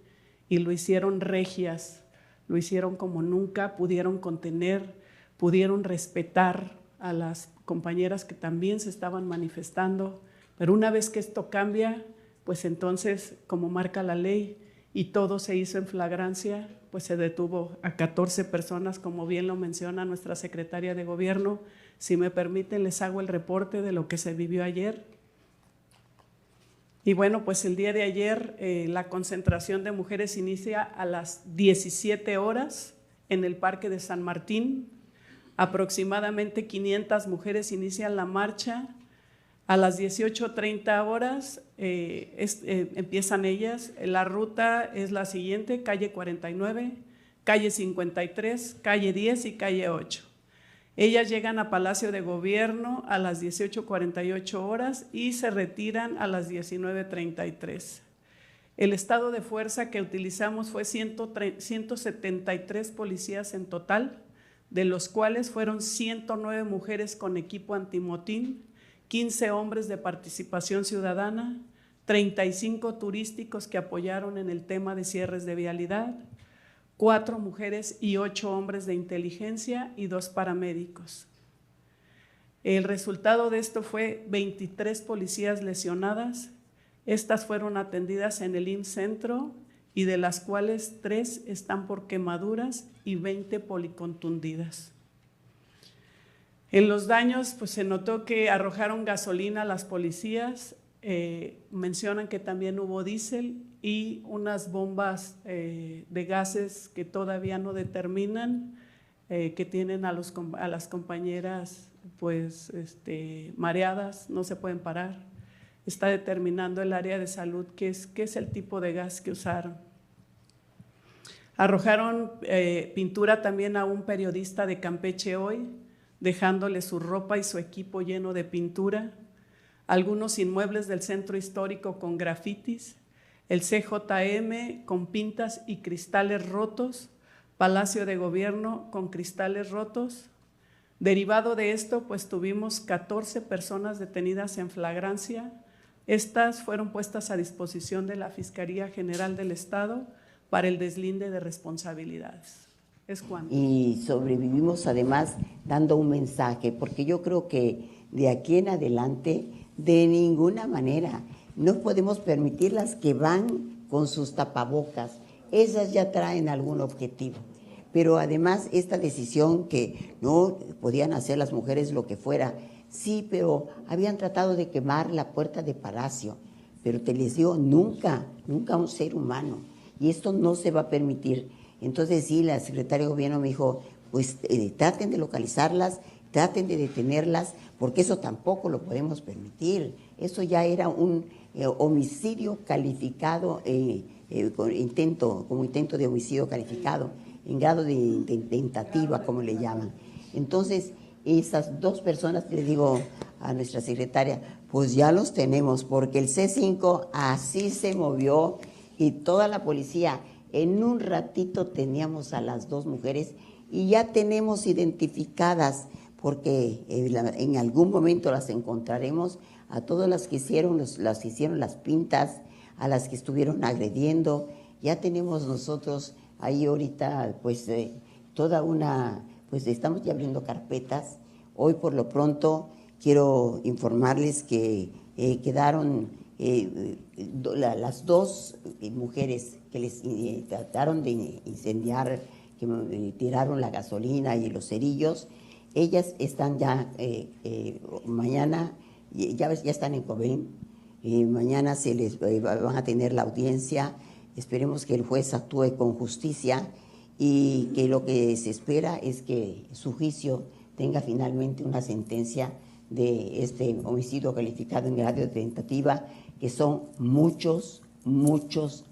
y lo hicieron regias, lo hicieron como nunca, pudieron contener, pudieron respetar a las compañeras que también se estaban manifestando, pero una vez que esto cambia, pues entonces, como marca la ley, y todo se hizo en flagrancia, pues se detuvo a 14 personas, como bien lo menciona nuestra secretaria de Gobierno. Si me permiten, les hago el reporte de lo que se vivió ayer. Y bueno, pues el día de ayer la concentración de mujeres inicia a las 17 horas en el Parque de San Martín. Aproximadamente 500 mujeres inician la marcha. A las 18:30 horas empiezan ellas. La ruta es la siguiente: calle 49, calle 53, calle 10 y calle 8. Ellas llegan a Palacio de Gobierno a las 18:48 horas y se retiran a las 19:33. El estado de fuerza que utilizamos fue 173 policías en total, de los cuales fueron 109 mujeres con equipo antimotín, 15 hombres de participación ciudadana, 35 turísticos que apoyaron en el tema de cierres de vialidad, 4 mujeres y 8 hombres de inteligencia y 2 paramédicos. El resultado de esto fue 23 policías lesionadas. Estas fueron atendidas en el IMSS Centro, y de las cuales 3 están por quemaduras y 20 policontundidas. En los daños, pues se notó que arrojaron gasolina a las policías, mencionan que también hubo diésel y unas bombas de gases que todavía no determinan, que tienen a las compañeras pues mareadas, no se pueden parar. Está determinando el área de salud qué es el tipo de gas que usaron. Arrojaron pintura también a un periodista de Campeche Hoy, dejándole su ropa y su equipo lleno de pintura, algunos inmuebles del centro histórico con grafitis, el CJM con pintas y cristales rotos, Palacio de Gobierno con cristales rotos. Derivado de esto, pues tuvimos 14 personas detenidas en flagrancia. Estas fueron puestas a disposición de la Fiscalía General del Estado para el deslinde de responsabilidades. Es cuando. Y sobrevivimos además dando un mensaje, porque yo creo que de aquí en adelante, de ninguna manera, no podemos permitir las que van con sus tapabocas. Esas ya traen algún objetivo. Pero además esta decisión que no podían hacer las mujeres lo que fuera, sí, pero habían tratado de quemar la puerta de Palacio, pero te les digo, nunca a un ser humano. Y esto no se va a permitir. Entonces sí, la secretaria de Gobierno me dijo, pues traten de localizarlas, traten de detenerlas, porque eso tampoco lo podemos permitir. Eso ya era un homicidio calificado, como intento de homicidio calificado, en grado de tentativa, como le llaman. Entonces, esas 2 personas, le digo a nuestra secretaria, pues ya los tenemos, porque el C5 así se movió y toda la policía. En un ratito teníamos a las 2 mujeres y ya tenemos identificadas, porque en algún momento las encontraremos, a todas las que hicieron las pintas, a las que estuvieron agrediendo. Ya tenemos nosotros ahí ahorita pues toda una, pues estamos ya abriendo carpetas. Hoy por lo pronto quiero informarles que quedaron las 2 mujeres que les trataron de incendiar, que tiraron la gasolina y los cerillos. Ellas están ya, mañana, ya están en Cobén, mañana se les van a tener la audiencia. Esperemos que el juez actúe con justicia y que lo que se espera es que su juicio tenga finalmente una sentencia de este homicidio calificado en grado de tentativa, que son muchos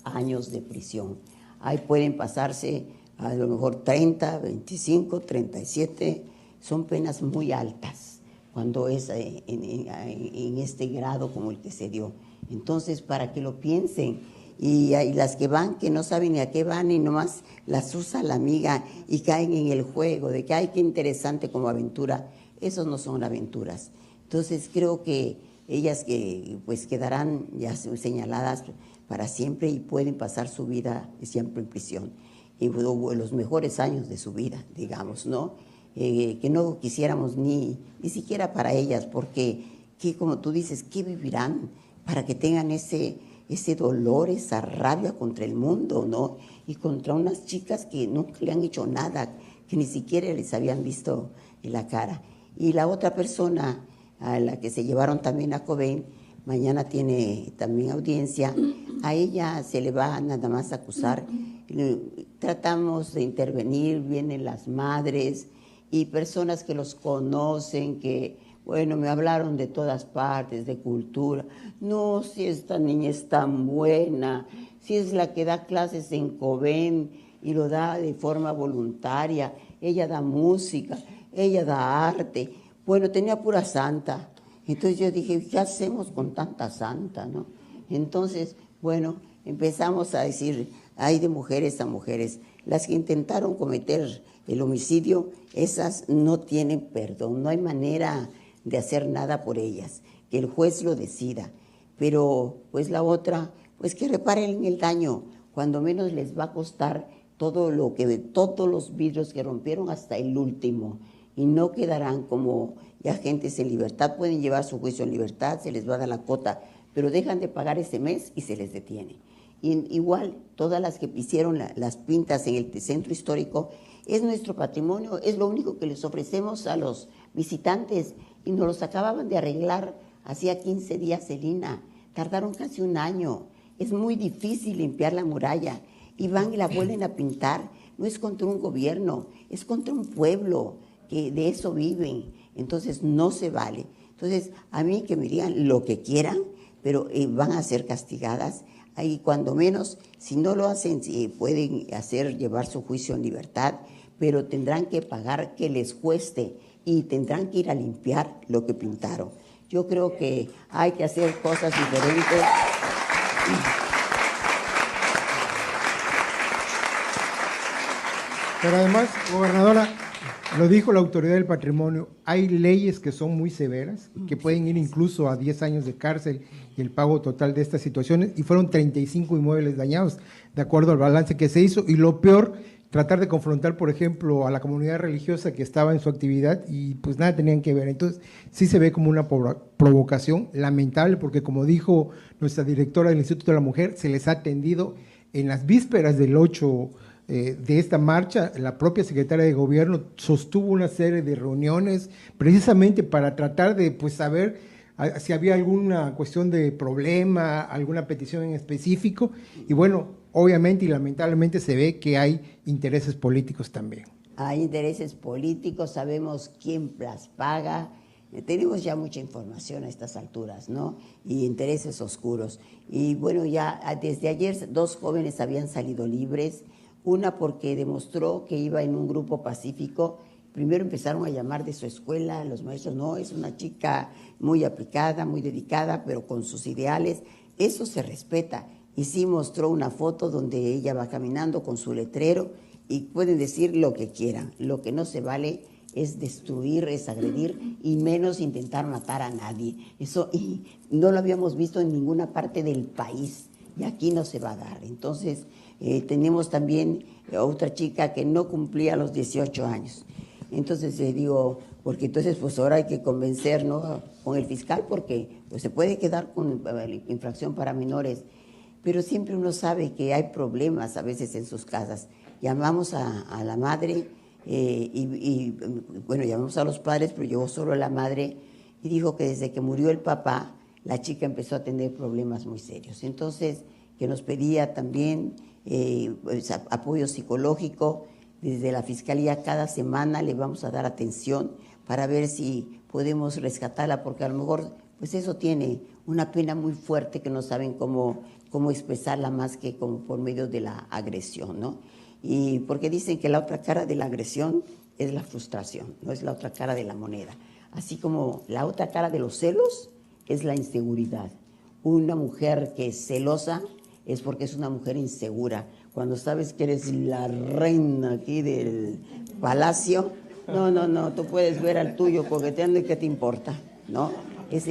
años de prisión. Ahí pueden pasarse a lo mejor 30, 25, 37, son penas muy altas cuando es en este grado como el que se dio. Entonces, para que lo piensen, y hay las que van, que no saben ni a qué van y nomás las usa la amiga y caen en el juego de que, ay, qué interesante como aventura. Esos no son aventuras. Entonces, creo que ellas que pues quedarán ya señaladas para siempre y pueden pasar su vida siempre en prisión, y los mejores años de su vida, digamos, ¿no? que no quisiéramos ni siquiera para ellas, porque, como tú dices, ¿qué vivirán para que tengan ese dolor, esa rabia contra el mundo, ¿no? Y contra unas chicas que nunca le han hecho nada, que ni siquiera les habían visto en la cara. Y la otra persona a la que se llevaron también a Cobain, mañana tiene también audiencia, a ella se le va nada más a acusar. Tratamos de intervenir, vienen las madres y personas que los conocen, que, bueno, me hablaron de todas partes, de cultura. No, si esta niña es tan buena, si es la que da clases en Cobain y lo da de forma voluntaria, ella da música, ella da arte. Bueno, tenía pura santa. Entonces yo dije, ¿qué hacemos con tanta santa, no? Entonces, bueno, empezamos a decir, hay de mujeres a mujeres. Las que intentaron cometer el homicidio, esas no tienen perdón, no hay manera de hacer nada por ellas, que el juez lo decida. Pero, pues la otra, pues que reparen el daño, cuando menos les va a costar todos los vidrios que rompieron hasta el último, y no quedarán como ya agentes en libertad, pueden llevar su juicio en libertad, se les va a dar la cuota, pero dejan de pagar ese mes y se les detiene. Y igual, todas las que hicieron las pintas en el centro histórico, es nuestro patrimonio, es lo único que les ofrecemos a los visitantes, y nos los acababan de arreglar hacía 15 días, Celina, tardaron casi un año, es muy difícil limpiar la muralla, y van y la vuelven a pintar, no es contra un gobierno, es contra un pueblo, que de eso viven, entonces no se vale. Entonces, a mí que me digan lo que quieran, pero van a ser castigadas. Ahí cuando menos, si no lo hacen, pueden llevar su juicio en libertad, pero tendrán que pagar que les cueste y tendrán que ir a limpiar lo que pintaron. Yo creo que hay que hacer cosas diferentes. Pero además, gobernadora, lo dijo la Autoridad del Patrimonio, hay leyes que son muy severas, que pueden ir incluso a 10 años de cárcel y el pago total de estas situaciones, y fueron 35 inmuebles dañados, de acuerdo al balance que se hizo, y lo peor, tratar de confrontar, por ejemplo, a la comunidad religiosa que estaba en su actividad y pues nada tenían que ver. Entonces, sí se ve como una provocación lamentable, porque como dijo nuestra directora del Instituto de la Mujer, se les ha atendido en las vísperas del 8 de esta marcha. La propia secretaria de Gobierno sostuvo una serie de reuniones precisamente para tratar de pues saber si había alguna cuestión de problema, alguna petición en específico, y bueno, obviamente y lamentablemente se ve que hay intereses políticos también. Hay intereses políticos, sabemos quién las paga, tenemos ya mucha información a estas alturas, ¿no? Y intereses oscuros. Y bueno, ya desde ayer 2 jóvenes habían salido libres, una porque demostró que iba en un grupo pacífico. Primero empezaron a llamar de su escuela, los maestros, no, es una chica muy aplicada, muy dedicada, pero con sus ideales, eso se respeta. Y sí mostró una foto donde ella va caminando con su letrero, y pueden decir lo que quieran, lo que no se vale es destruir, es agredir, y menos intentar matar a nadie. Eso y no lo habíamos visto en ninguna parte del país, y aquí no se va a dar. Entonces, tenemos también otra chica que no cumplía los 18 años. Entonces digo, porque entonces pues ahora hay que convencer, ¿no?, con el fiscal, porque pues se puede quedar con infracción para menores, pero siempre uno sabe que hay problemas a veces en sus casas. Llamamos a la madre bueno, llamamos a los padres, pero llegó solo la madre y dijo que desde que murió el papá, la chica empezó a tener problemas muy serios. Entonces, que nos pedía también pues, apoyo psicológico. Desde la Fiscalía cada semana le vamos a dar atención para ver si podemos rescatarla, porque a lo mejor pues eso tiene una pena muy fuerte que no saben cómo expresarla más que como por medio de la agresión, ¿no? Y porque dicen que la otra cara de la agresión es la frustración, no es la otra cara de la moneda. Así como la otra cara de los celos es la inseguridad. Una mujer que es celosa es porque es una mujer insegura. Cuando sabes que eres la reina aquí del palacio, no, tú puedes ver al tuyo coqueteando y qué te importa, ¿no?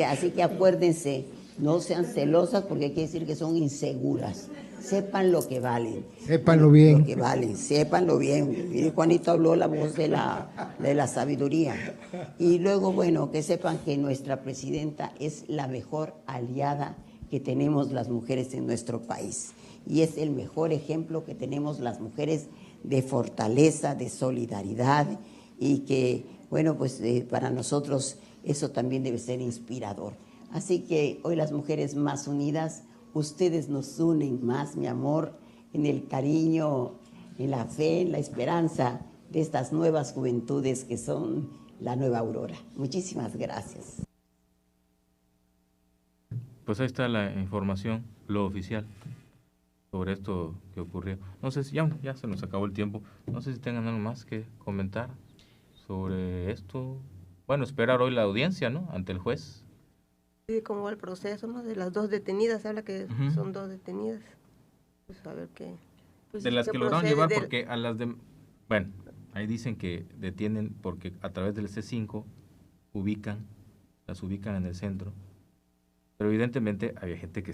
Así que acuérdense, no sean celosas porque quiere decir que son inseguras. sepan lo que valen. Sépanlo bien. Lo que valen, sépanlo bien. Y Juanito habló la voz de la sabiduría. Y luego, bueno, que sepan que nuestra presidenta es la mejor aliada que tenemos las mujeres en nuestro país. Y es el mejor ejemplo que tenemos las mujeres de fortaleza, de solidaridad, y que, bueno, pues para nosotros eso también debe ser inspirador. Así que hoy las mujeres más unidas, ustedes nos unen más, mi amor, en el cariño, en la fe, en la esperanza de estas nuevas juventudes que son la nueva aurora. Muchísimas gracias. Pues ahí está la información, lo oficial, sobre esto que ocurrió. No sé si ya se nos acabó el tiempo. No sé si tengan algo más que comentar sobre esto. Bueno, esperar hoy la audiencia, ¿no? Ante el juez. Sí, cómo va el proceso, ¿no? De las 2 detenidas, habla que son 2 detenidas. Pues a ver qué. Pues de las ¿qué que lograron llevar, procede porque a las de... Bueno, ahí dicen que detienen porque a través del C5 las ubican en el centro. Pero evidentemente había gente que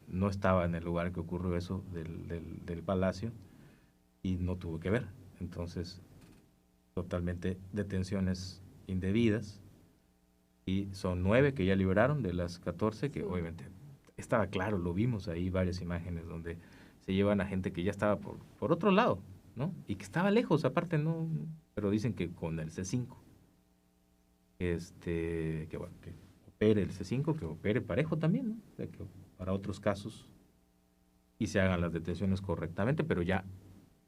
no estaba en el lugar que ocurrió eso del palacio y no tuvo que ver. Entonces, totalmente detenciones indebidas. Y son 9 que ya liberaron de las 14, que obviamente estaba claro, lo vimos ahí, varias imágenes donde se llevan a gente que ya estaba por otro lado, ¿no? Y que estaba lejos, aparte, no, pero dicen que con el C5, que opere el C5, que opere parejo también, ¿no? O sea, que para otros casos y se hagan las detenciones correctamente, pero ya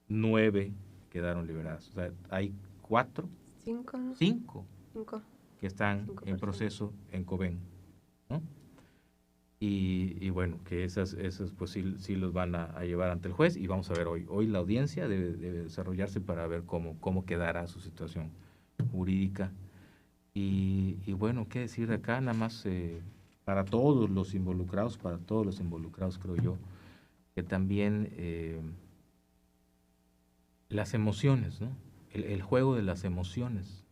9 quedaron liberadas. O sea, hay 5 que están en proceso en Cobén, ¿no? Y bueno, que esas pues sí los van a llevar ante el juez, y vamos a ver hoy la audiencia debe desarrollarse para ver cómo quedará su situación jurídica. Y bueno, qué decir de acá, nada más para todos los involucrados creo yo, que también las emociones, ¿no? El juego de las emociones,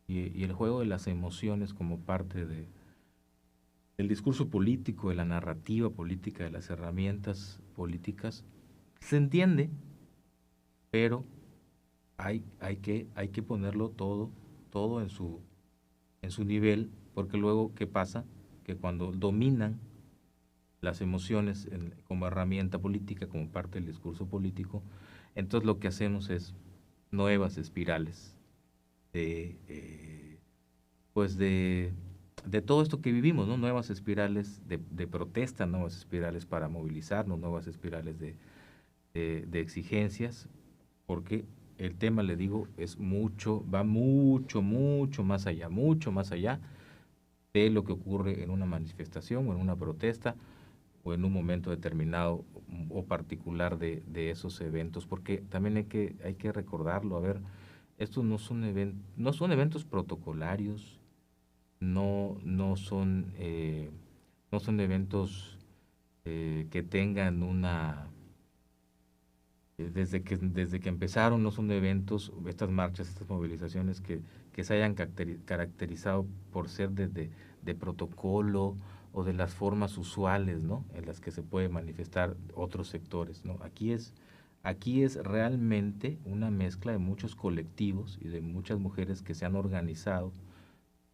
y el juego de las emociones como parte del discurso político, de la narrativa política, de las herramientas políticas, se entiende, pero hay que ponerlo todo en su nivel, porque luego, ¿qué pasa? Que cuando dominan las emociones como herramienta política, como parte del discurso político, entonces lo que hacemos es nuevas espirales de todo esto que vivimos, ¿no? Nuevas espirales de protesta, nuevas espirales para movilizarnos, nuevas espirales de exigencias, porque el tema, le digo, va mucho más allá de lo que ocurre en una manifestación o en una protesta o en un momento determinado o particular de esos eventos, porque también hay que recordarlo. A ver, estos no son eventos protocolarios, no son eventos que tengan desde que empezaron, no son eventos, estas marchas, estas movilizaciones que se hayan caracterizado por ser de protocolo o de las formas usuales, ¿no?, en las que se puede manifestar otros sectores, ¿no? Aquí es realmente una mezcla de muchos colectivos y de muchas mujeres que se han organizado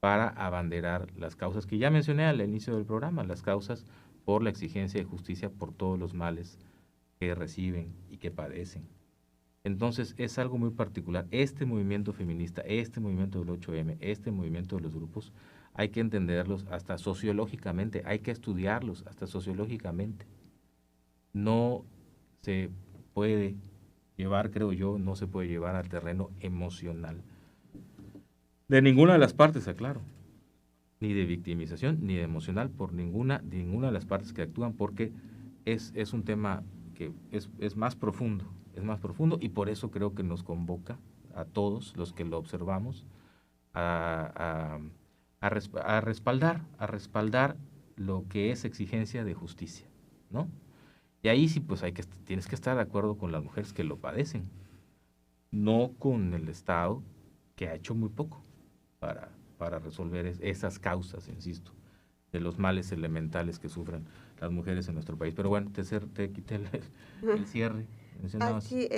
para abanderar las causas que ya mencioné al inicio del programa, las causas por la exigencia de justicia por todos los males que reciben y que padecen. Entonces es algo muy particular. Este movimiento feminista, este movimiento del 8M, este movimiento de los grupos, hay que entenderlos hasta sociológicamente, hay que estudiarlos hasta sociológicamente. No se puede llevar, creo yo, no se puede llevar al terreno emocional. De ninguna de las partes, aclaro. Ni de victimización, ni de emocional por ninguna de las partes que actúan, porque es un tema que es más profundo, y por eso creo que nos convoca a todos los que lo observamos a respaldar lo que es exigencia de justicia, ¿no? Y ahí sí, pues tienes que estar de acuerdo con las mujeres que lo padecen, no con el Estado, que ha hecho muy poco para resolver esas causas, insisto, los males elementales que sufren las mujeres en nuestro país. Pero bueno, te quité el cierre. Sí,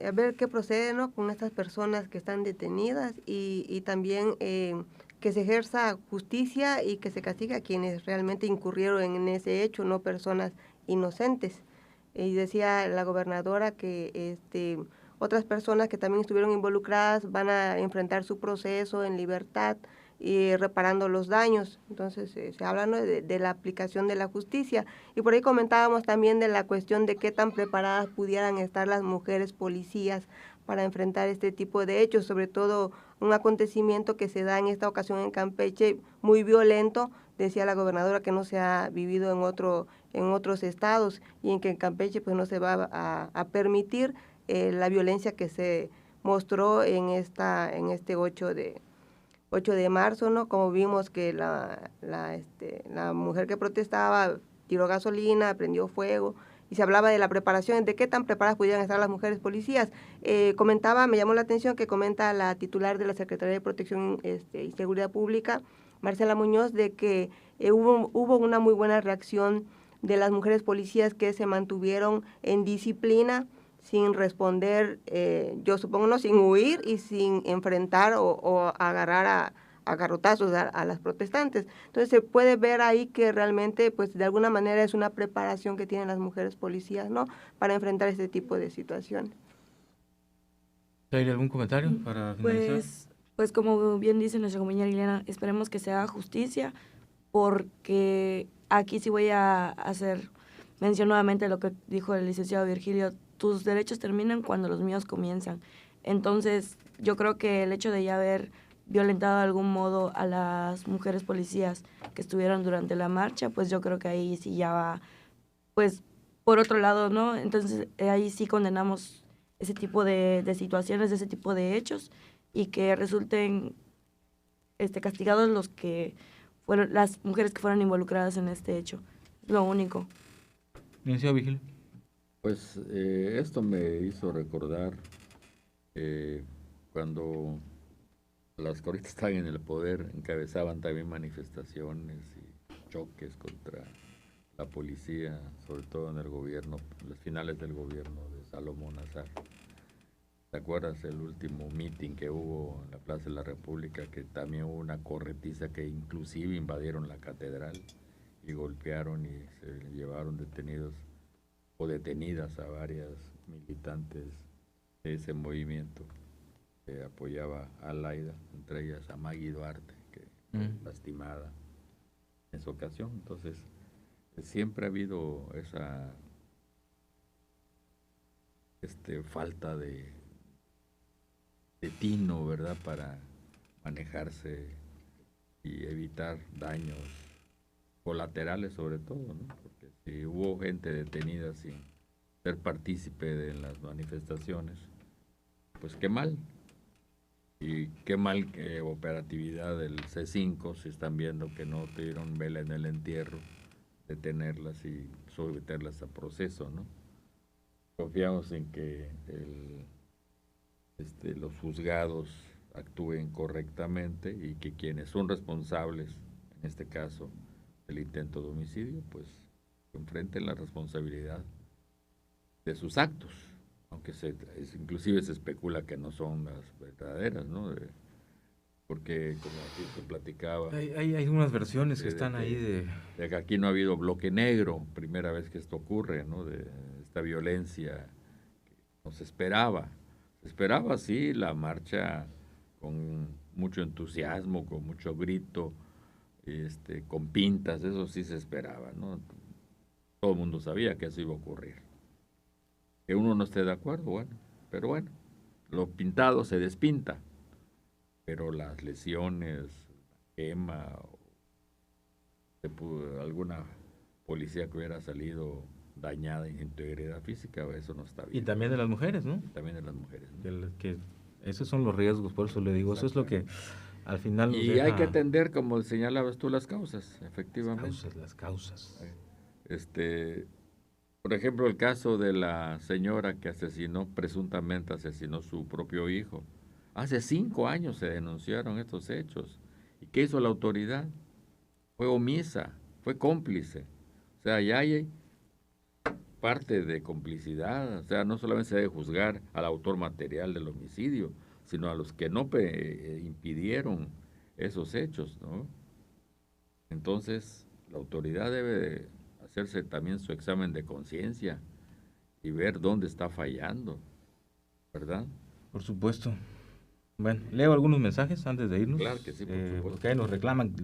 a ver qué procede, ¿no?, con estas personas que están detenidas y también que se ejerza justicia y que se castigue a quienes realmente incurrieron en ese hecho, no personas inocentes. Y decía la gobernadora que otras personas que también estuvieron involucradas van a enfrentar su proceso en libertad y reparando los daños. Entonces se habla, ¿no?, de la aplicación de la justicia. Y por ahí comentábamos también de la cuestión de qué tan preparadas pudieran estar las mujeres policías para enfrentar este tipo de hechos, sobre todo un acontecimiento que se da en esta ocasión en Campeche, muy violento. Decía la gobernadora que no se ha vivido en otros estados, y en que en Campeche pues no se va a permitir la violencia que se mostró en este 8 de marzo, ¿no? Como vimos que la mujer que protestaba tiró gasolina, prendió fuego, y se hablaba de la preparación, de qué tan preparadas pudieran estar las mujeres policías. Me llamó la atención que comenta la titular de la Secretaría de Protección y Seguridad Pública, Marcela Muñoz, de que hubo una muy buena reacción de las mujeres policías que se mantuvieron en disciplina, sin responder, yo supongo, no, sin huir y sin enfrentar o agarrar a garrotazos a las protestantes. Entonces se puede ver ahí que realmente, pues de alguna manera es una preparación que tienen las mujeres policías, ¿no?, para enfrentar este tipo de situaciones. ¿Hay algún comentario para finalizar? Pues como bien dice nuestra compañera Ileana, esperemos que se haga justicia, porque aquí sí voy a hacer mención nuevamente de lo que dijo el licenciado Virgilio: tus derechos terminan cuando los míos comienzan. Entonces, yo creo que el hecho de ya haber violentado de algún modo a las mujeres policías que estuvieron durante la marcha, pues yo creo que ahí sí ya va, pues, por otro lado, ¿no? Entonces, ahí sí condenamos ese tipo de situaciones, ese tipo de hechos, y que resulten castigados los que fueron, las mujeres que fueron involucradas en este hecho. Lo único. Licenciado Vigil. Pues esto me hizo recordar cuando las corrientes estaban en el poder, encabezaban también manifestaciones y choques contra la policía, sobre todo en el gobierno, los finales del gobierno de Salomón Azar. ¿Te acuerdas el último meeting que hubo en la Plaza de la República, que también hubo una corretiza que inclusive invadieron la catedral y golpearon y se llevaron detenidos o detenidas a varias militantes de ese movimiento que apoyaba a Laida, entre ellas a Maggie Duarte, que fue lastimada en esa ocasión? Entonces, siempre ha habido esa falta de tino, ¿verdad?, para manejarse y evitar daños colaterales, sobre todo, ¿no? Porque si hubo gente detenida sin ser partícipe de las manifestaciones, pues qué mal. Y qué mal que operatividad del C5, si están viendo que no tuvieron vela en el entierro, detenerlas y someterlas a proceso, ¿no? Confiamos en que los juzgados actúen correctamente y que quienes son responsables, en este caso del intento de homicidio, pues enfrenten la responsabilidad de sus actos, aunque inclusive se especula que no son las verdaderas, ¿no? Porque, como aquí se platicaba, hay unas versiones que están ahí de que aquí no ha habido bloque negro, primera vez que esto ocurre, ¿no?, de esta violencia que no se esperaba. Se esperaba, sí, la marcha con mucho entusiasmo, con mucho grito, con pintas, eso sí se esperaba, ¿no? Todo el mundo sabía que eso iba a ocurrir. Que uno no esté de acuerdo, bueno, pero bueno, lo pintado se despinta, pero las lesiones, quema, alguna policía que hubiera salido dañada en integridad física, eso no está bien. Y también de las mujeres, ¿no? Y también de las mujeres, ¿no? Que esos son los riesgos, por eso le digo, eso es lo que al final nos deja. Hay que atender, como señalabas tú, las causas, efectivamente. Las causas. Por ejemplo, el caso de la señora que presuntamente asesinó su propio hijo. Hace 5 años se denunciaron estos hechos. ¿Y qué hizo la autoridad? fue omisa, fue cómplice. O sea, ya hay parte de complicidad. O sea, no solamente se debe juzgar al autor material del homicidio, sino a los que no impidieron esos hechos, ¿no? Entonces, la autoridad debe hacerse también su examen de conciencia y ver dónde está fallando, ¿verdad? Por supuesto. Bueno, leo algunos mensajes antes de irnos. Claro que sí, por supuesto. Porque ahí nos reclaman,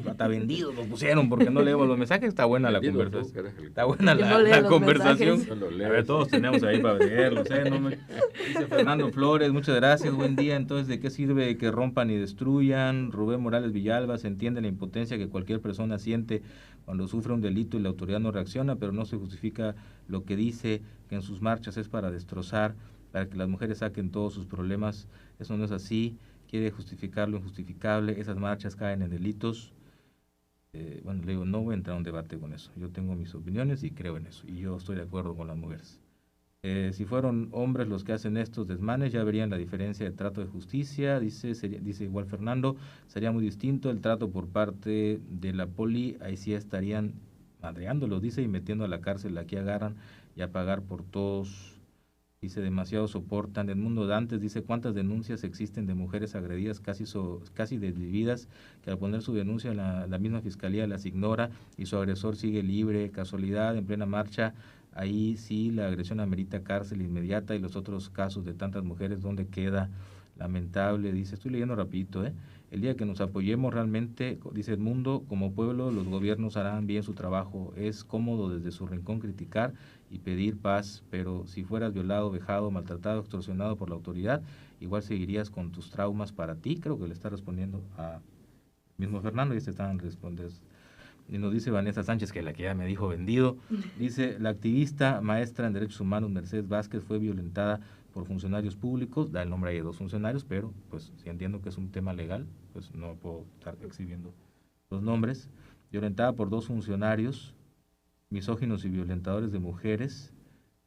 hasta vendidos nos pusieron porque no leemos los mensajes. Está buena la conversación. Está buena la conversación. A ver, todos tenemos ahí para leerlos. Dice Fernando Flores, muchas gracias, buen día. Entonces, ¿de qué sirve que rompan y destruyan? Rubén Morales Villalba, se entiende la impotencia que cualquier persona siente cuando sufre un delito y la autoridad no reacciona, pero no se justifica lo que dice, que en sus marchas es para destrozar, para que las mujeres saquen todos sus problemas. Eso no es así, quiere justificar lo injustificable, esas marchas caen en delitos. Bueno, le digo, no voy a entrar a un debate con eso, yo tengo mis opiniones y creo en eso, y yo estoy de acuerdo con las mujeres. Si fueron hombres los que hacen estos desmanes, ya verían la diferencia de trato de justicia, dice igual Fernando, sería muy distinto el trato por parte de la poli, ahí sí estarían madreándolos, dice, y metiendo a la cárcel, aquí agarran y a pagar por todos. Dice, demasiado soportan. Edmundo Dantes dice, ¿cuántas denuncias existen de mujeres agredidas casi desvividas que al poner su denuncia la misma fiscalía las ignora y su agresor sigue libre? Casualidad, en plena marcha, ahí sí la agresión amerita cárcel inmediata, y los otros casos de tantas mujeres, ¿dónde queda? Lamentable, dice, estoy leyendo rapidito, el día que nos apoyemos realmente, dice Edmundo, como pueblo los gobiernos harán bien su trabajo, es cómodo desde su rincón criticar y pedir paz, pero si fueras violado, vejado, maltratado, extorsionado por la autoridad, igual seguirías con tus traumas para ti. Creo que le está respondiendo a mismo Fernando, y se están respondiendo. Y nos dice Vanessa Sánchez, que la que ya me dijo vendido, dice, la activista maestra en Derechos Humanos Mercedes Vázquez fue violentada por funcionarios públicos, da el nombre ahí de 2 funcionarios, pero pues si entiendo que es un tema legal, pues no puedo estar exhibiendo los nombres. Violentada por 2 funcionarios, misóginos y violentadores de mujeres,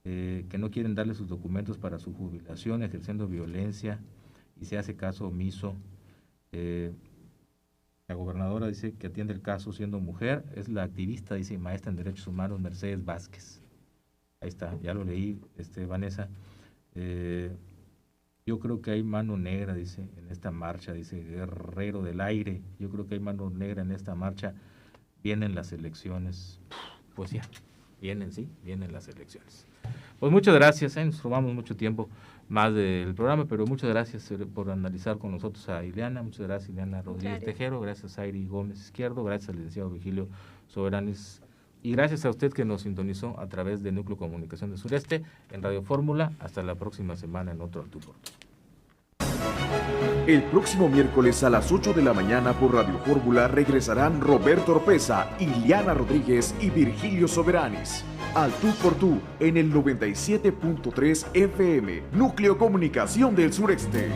que no quieren darle sus documentos para su jubilación, ejerciendo violencia, y se hace caso omiso. La gobernadora dice que atiende el caso siendo mujer, es la activista, dice, maestra en Derechos Humanos Mercedes Vázquez. Ahí está, ya lo leí, Vanessa. Yo creo que hay mano negra, dice, en esta marcha, dice Guerrero del Aire, yo creo que hay mano negra en esta marcha, vienen las elecciones. Pues ya, vienen las elecciones. Pues muchas gracias, nos robamos mucho tiempo más del programa, pero muchas gracias por analizar con nosotros a Ileana, muchas gracias Ileana Rodríguez Tejero, gracias a Airi Gómez Izquierdo, gracias al licenciado Vigilio Soberanes, y gracias a usted que nos sintonizó a través de Núcleo Comunicación del Sureste en Radio Fórmula. Hasta la próxima semana en otro Alto Porto. El próximo miércoles a las 8 de la mañana por Radio Fórmula regresarán Roberto Oropeza, Ileana Rodríguez y Virgilio Soberanes. Al tú por tú en el 97.3 FM, Núcleo Comunicación del Sureste.